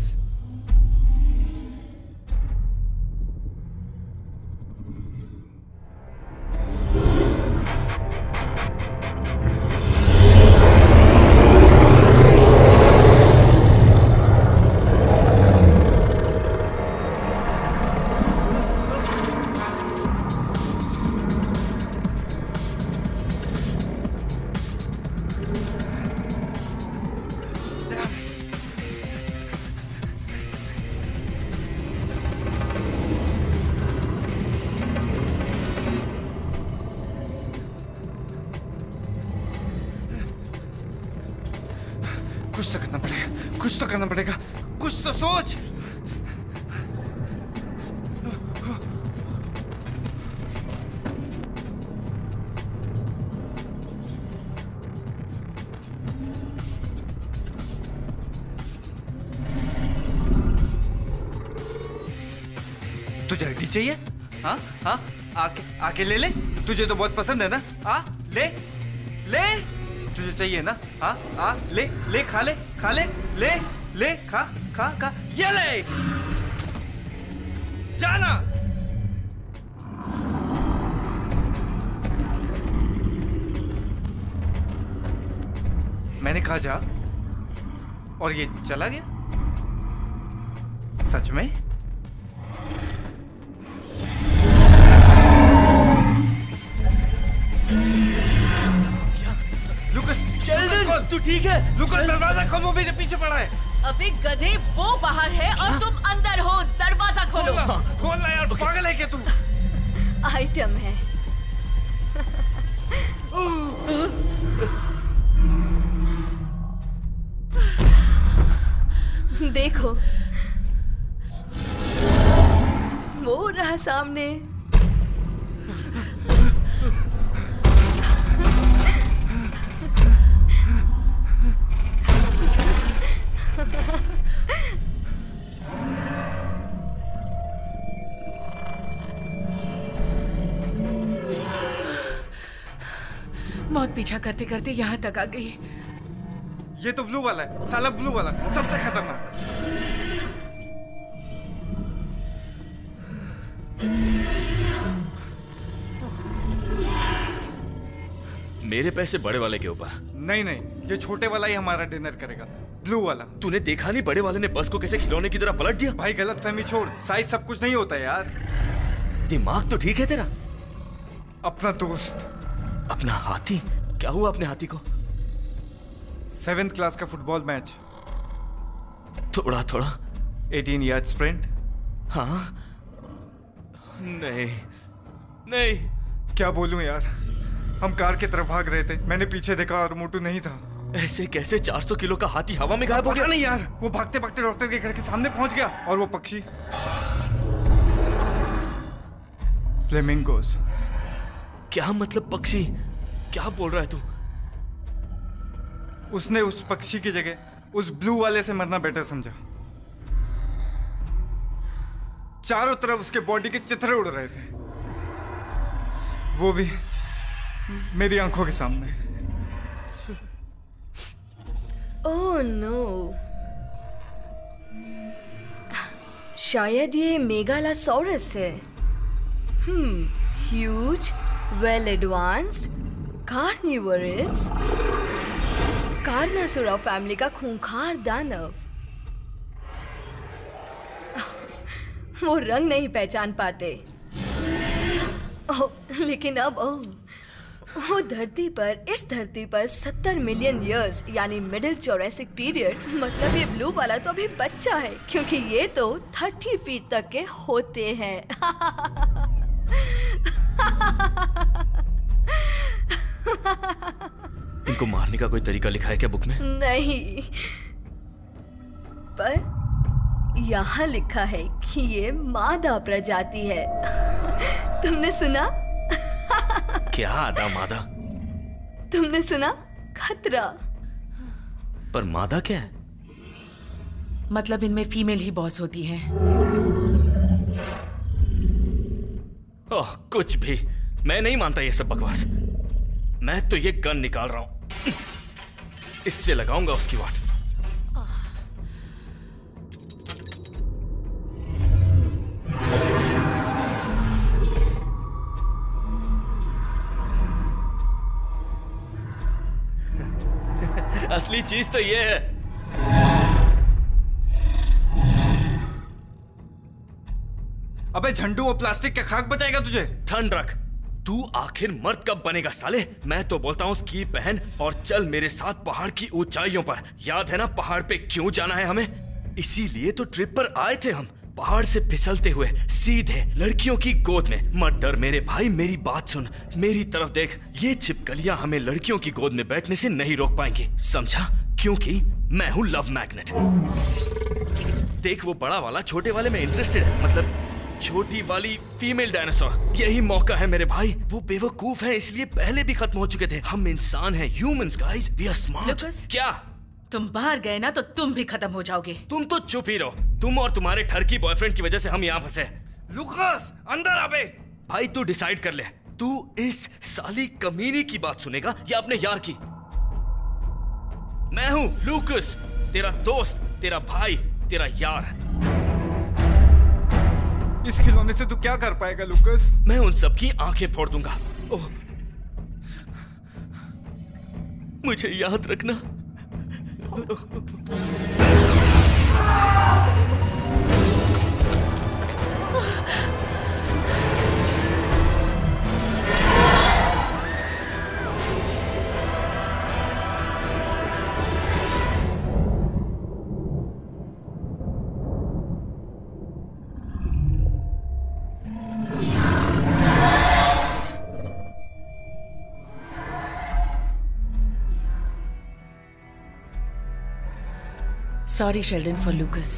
कुछ तो करना पड़ेगा, कुछ तो करना पड़ेगा, कुछ तो सोच। तुझे आईडी चाहिए? हाँ हाँ, आके ले ले। तुझे तो बहुत पसंद है ना? हाँ ले ले, तुझे चाहिए ना? हाँ ले ले, खा ले खा ले, ले ले खा खा खा, ये ले, जाना। मैंने कहा जा, और ये चला गया। सच में?
शेल्डन, तू ठीक है?
लुकस, दरवाजा खोल, वो मेरे पीछे पड़ा है।
अबे गधे, वो बाहर है और तुम अंदर हो, दरवाजा खोलो।
खोलना यार, पागल है क्या तू?
आइटम है। देखो, वो रहा सामने।
मौत पीछा करते करते यहाँ तक आ गई।
ये तो ब्लू वाला है, साला ब्लू वाला सबसे खतरनाक।
मेरे पैसे बड़े वाले के ऊपर।
नहीं नहीं, ये छोटे वाला ही हमारा डिनर करेगा, ब्लू वाला।
तूने देखा नहीं बड़े वाले ने बस को कैसे खिलौने की तरह पलट दिया?
भाई गलतफहमी छोड़, साइज सब कुछ नहीं होता यार।
दिमाग तो ठीक है तेरा।
अपना दोस्त,
अपना हाथी? क्या हुआ अपने हाथी को?
7th क्लास का फुटबॉल मैच।
थोड़ा थोड़ा
18 यार्ड स्प्रिंट।
हाँ? नहीं नहीं,
क्या बोलूं यार, हम कार की तरफ भाग रहे थे, मैंने पीछे देखा और मोटू नहीं था।
ऐसे कैसे 400 किलो का हाथी हवा में गायब हो गया?
नहीं यार, वो भागते भागते डॉक्टर के घर के सामने पहुंच गया। और वो पक्षी, फ्लेमिंगोस।
क्या मतलब पक्षी? क्या बोल रहा है तू?
उसने उस पक्षी की जगह उस ब्लू वाले से मरना बेटर समझा। चारों तरफ उसके बॉडी के चित्रे उड़ रहे थे, वो भी मेरी आंखों के सामने।
ओह नो, शायद ये मेगालोसॉरस है। Huge, well advanced, carnivorous, Carnosauria family का खूंखार दानव। वो रंग नहीं पहचान पाते। लेकिन अब वो धरती पर, इस धरती पर 70 मिलियन ईयर्स यानी मिडिल जोरासिक पीरियड, मतलब ये ब्लू वाला तो अभी बच्चा है, क्योंकि ये तो 30 फीट तक के होते हैं।
इनको मारने का कोई तरीका लिखा है क्या बुक में?
नहीं, पर यहाँ लिखा है कि ये मादा प्रजाति है। तुमने सुना?
क्या आदा मादा?
तुमने सुना? खतरा।
पर मादा क्या है?
मतलब इनमें फीमेल ही बॉस होती है।
ओह, कुछ भी। मैं नहीं मानता ये सब बकवास। मैं तो ये गन निकाल रहा हूं, इससे लगाऊंगा उसकी वाट। असली चीज तो ये है।
अबे झंडू, वो प्लास्टिक का खाक बचाएगा तुझे?
ठंड रख। तू आखिर मर्द कब बनेगा साले? मैं तो बोलता हूँ स्की पहन और चल मेरे साथ पहाड़ की ऊंचाइयों पर। याद है ना पहाड़ पे क्यों जाना है हमें? इसीलिए तो ट्रिप पर आए थे हम, पहाड़ से फिसलते हुए सीधे लड़कियों की गोद में। मत डर मेरे भाई, मेरी बात सुन, मेरी तरफ देख। ये छिपकलियां हमें लड़कियों की गोद में बैठने से नहीं रोक पाएंगी, समझा? क्योंकि मैं हूं लव मैग्नेट। देख वो बड़ा वाला छोटे वाले में इंटरेस्टेड है, मतलब छोटी वाली फीमेल डायनासोर। यही मौका है मेरे भाई। वो बेवकूफ है इसलिए पहले भी खत्म हो चुके थे। हम इंसान हैं, humans guys, we are smart. क्या
तुम बाहर गए ना तो तुम भी खत्म हो जाओगे।
तुम तो चुप ही रहो। तुम और तुम्हारे ठरकी बॉयफ्रेंड की वजह से हम यहाँ फंसे। लुकास अंदर आ बे। भाई तू डिसाइड कर ले, तू इस साली कमीनी की बात सुनेगा या अपने यार की। मैं हूं लूकस, तेरा दोस्त, तेरा भाई, तेरा यार।
इस खिलौने से तू क्या कर पाएगा लूकस?
मैं उन सबकी आंखें फोड़ दूंगा। ओह, मुझे याद रखना।
Sorry, Sheldon, for Lucas.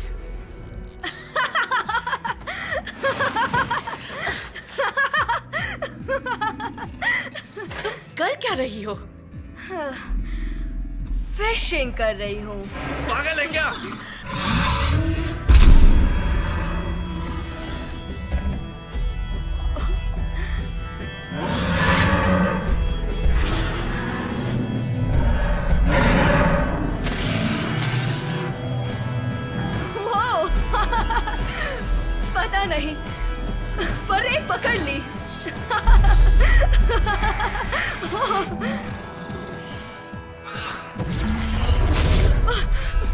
तुम कर क्या रही हो?
फिशिंग कर रही हूँ।
पागल है क्या?
पता नहीं, पर एक पकड़ ली।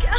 क्या?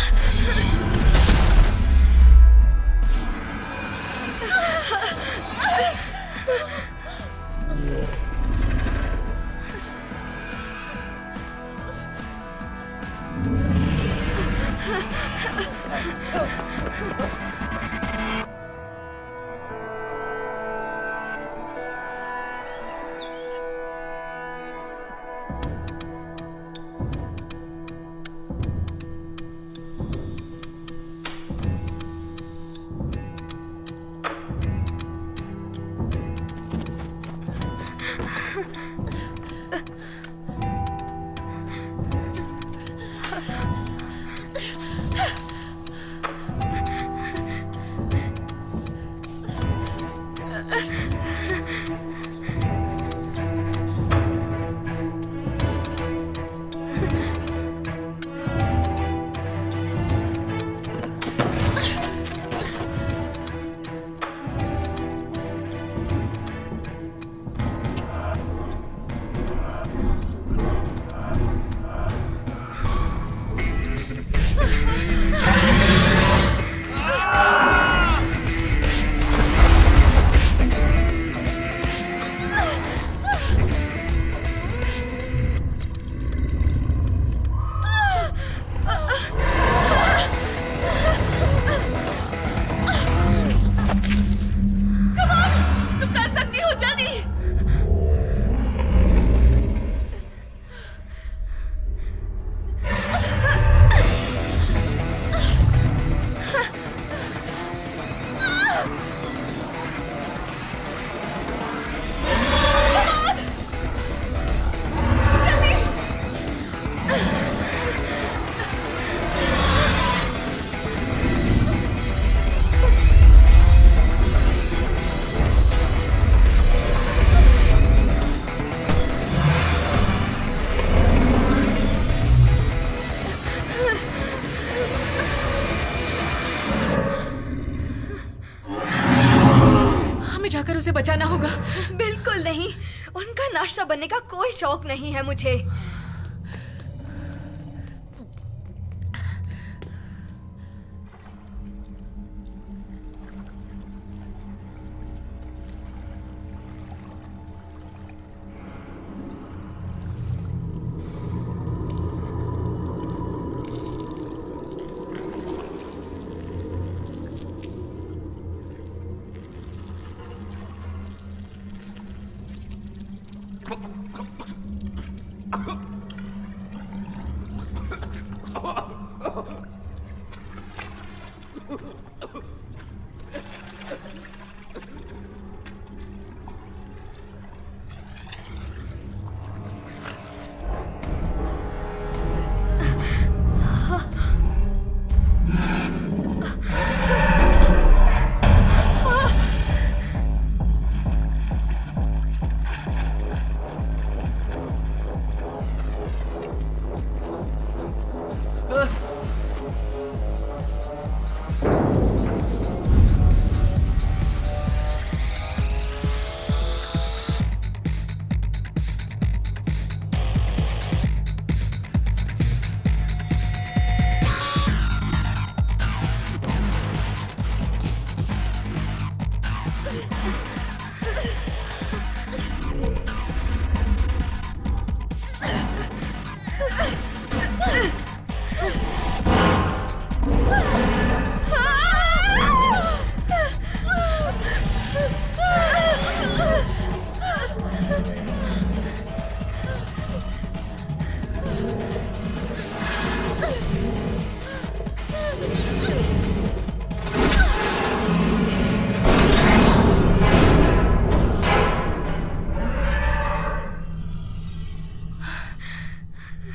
जाकर उसे बचाना होगा।
बिल्कुल नहीं, उनका नाश्ता बनने का कोई शौक नहीं है मुझे।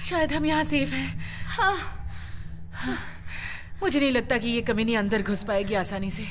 शायद हम यहाँ सेफ हैं।
हाँ।
मुझे नहीं लगता कि ये कमीनी अंदर घुस पाएगी आसानी से।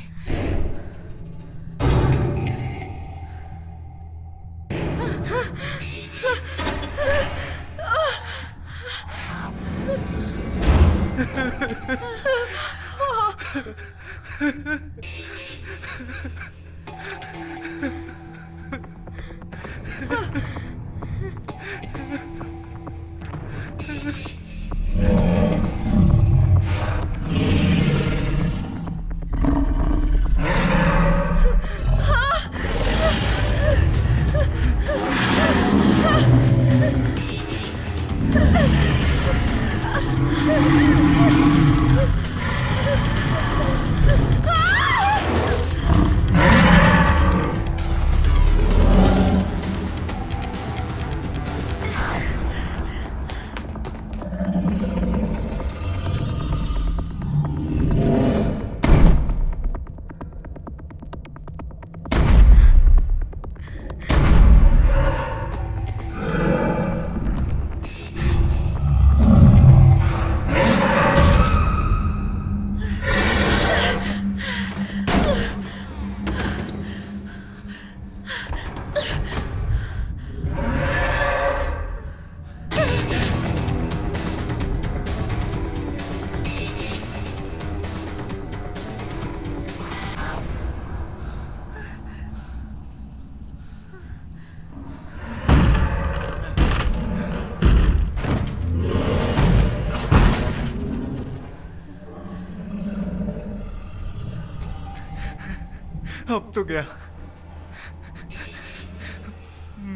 अब तो गया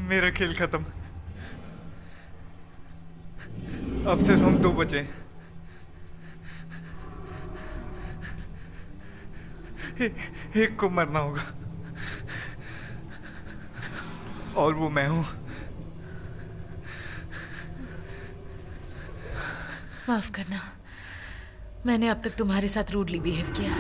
मेरा खेल खत्म। अब सिर्फ हम दो बचे। एक को मरना होगा और वो मैं हूं।
माफ करना, मैंने अब तक तुम्हारे साथ रूडली बिहेव किया।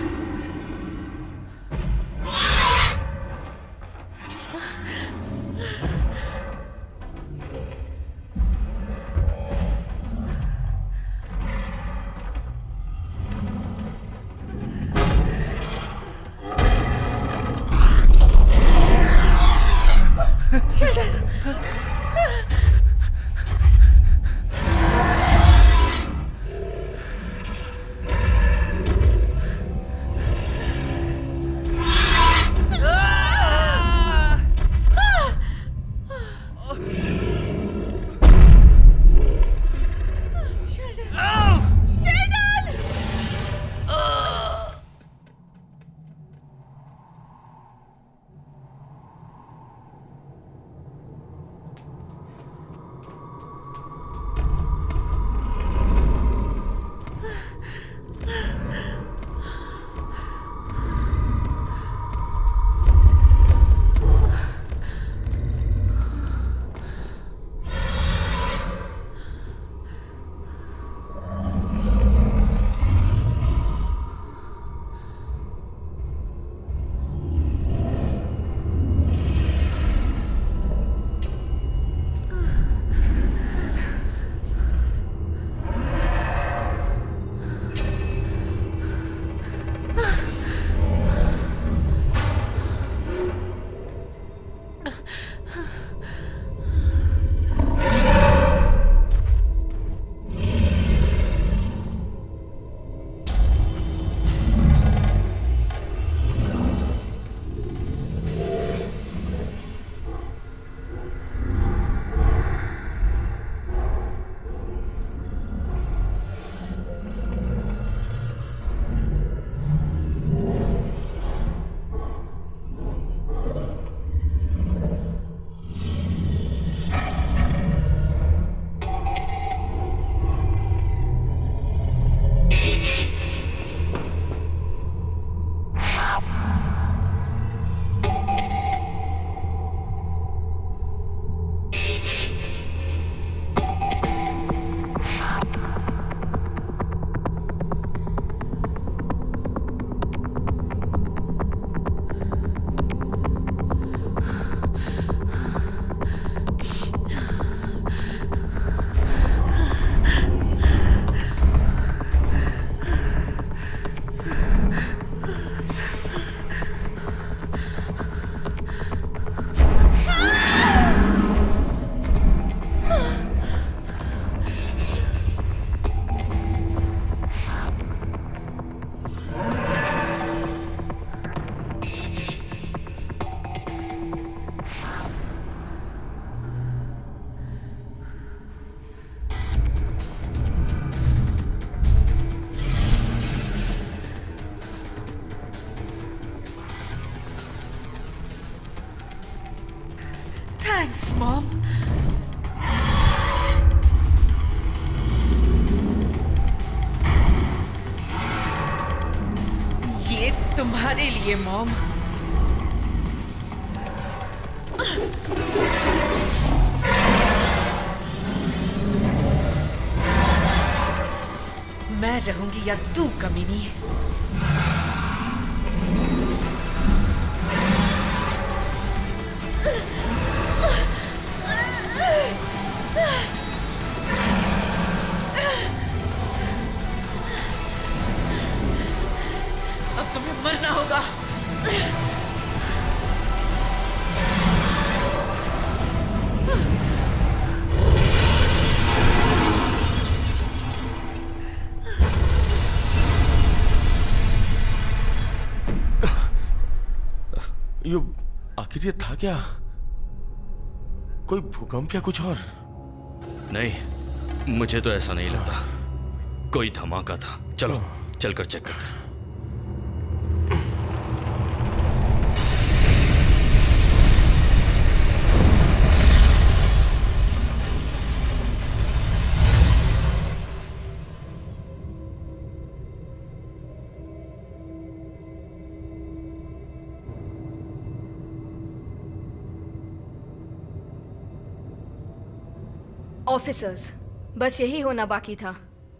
Thanks mom. ये तुम्हारे लिए मॉम। मैं रहूंगी या तू कमीनी। अब तुम्हें मरना होगा।
ये आखिर ये था क्या? कोई भूकंप या कुछ और?
नहीं, मुझे तो ऐसा नहीं लगता। कोई धमाका था। चलो चलकर चेक करते हैं।
ऑफिसर्स, बस यही होना बाकी था।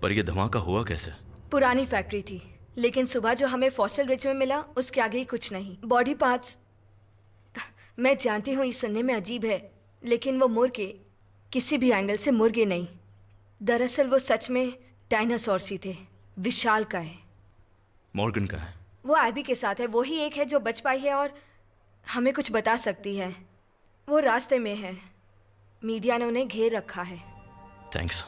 पर यह धमाका हुआ कैसे?
पुरानी फैक्ट्री थी, लेकिन सुबह जो हमें फॉसिल रिज में मिला उसके आगे ही कुछ नहीं। बॉडी पार्ट्स, मैं जानती हूँ ये सुनने में अजीब है, लेकिन वो मुर्गे किसी भी एंगल से मुर्गे नहीं। दरअसल वो सच में डायनासोर सी थे। विशाल का है।
मॉर्गन का है?
वो एबी के साथ है। वो ही एक है जो बच पाई है और हमें कुछ बता सकती है। वो रास्ते में है। मीडिया ने उन्हें घेर रखा है।
थैंक्स।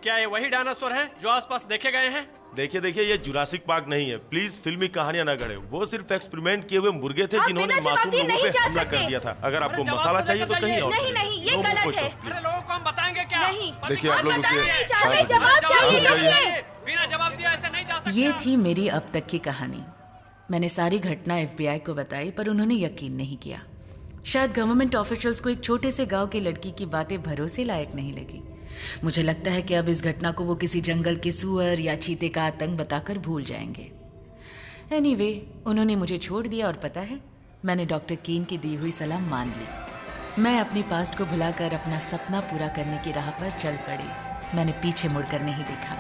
क्या ये वही डायनासोर हैं जो आसपास देखे गए हैं?
देखिए ये जुरासिक पार्क नहीं है। प्लीज फिल्मी कहानियां ना गढ़े। वो सिर्फ एक्सपेरिमेंट किए हुए मुर्गे थे जिन्होंने मासूम लोगों पे हमला कर दिया था। अगर आपको मसाला चाहिए तो कहीं और।
नहीं, ये गलत है।
अरे लोगों को हम बताएंगे क्या?
नहीं,
देखिए आप लोग
बिना जवाब दिया ऐसे नहीं जा सकते।
ये थी मेरी अब तक की कहानी। मैंने सारी घटना FBI को बताई, पर उन्होंने यकीन नहीं किया। शायद गवर्नमेंट ऑफिशियल्स को एक छोटे से गांव की लड़की की बातें भरोसे लायक नहीं लगी। मुझे लगता है कि अब इस घटना को वो किसी जंगल के सूअर या चीते का आतंक बताकर भूल जाएंगे। एनीवे, उन्होंने मुझे छोड़ दिया और पता है, मैंने डॉक्टर कीन की दी हुई सलाह मान ली। मैं अपनी पास्ट को भुलाकर अपना सपना पूरा करने की राह पर चल पड़ी। मैंने पीछे मुड़कर नहीं देखा।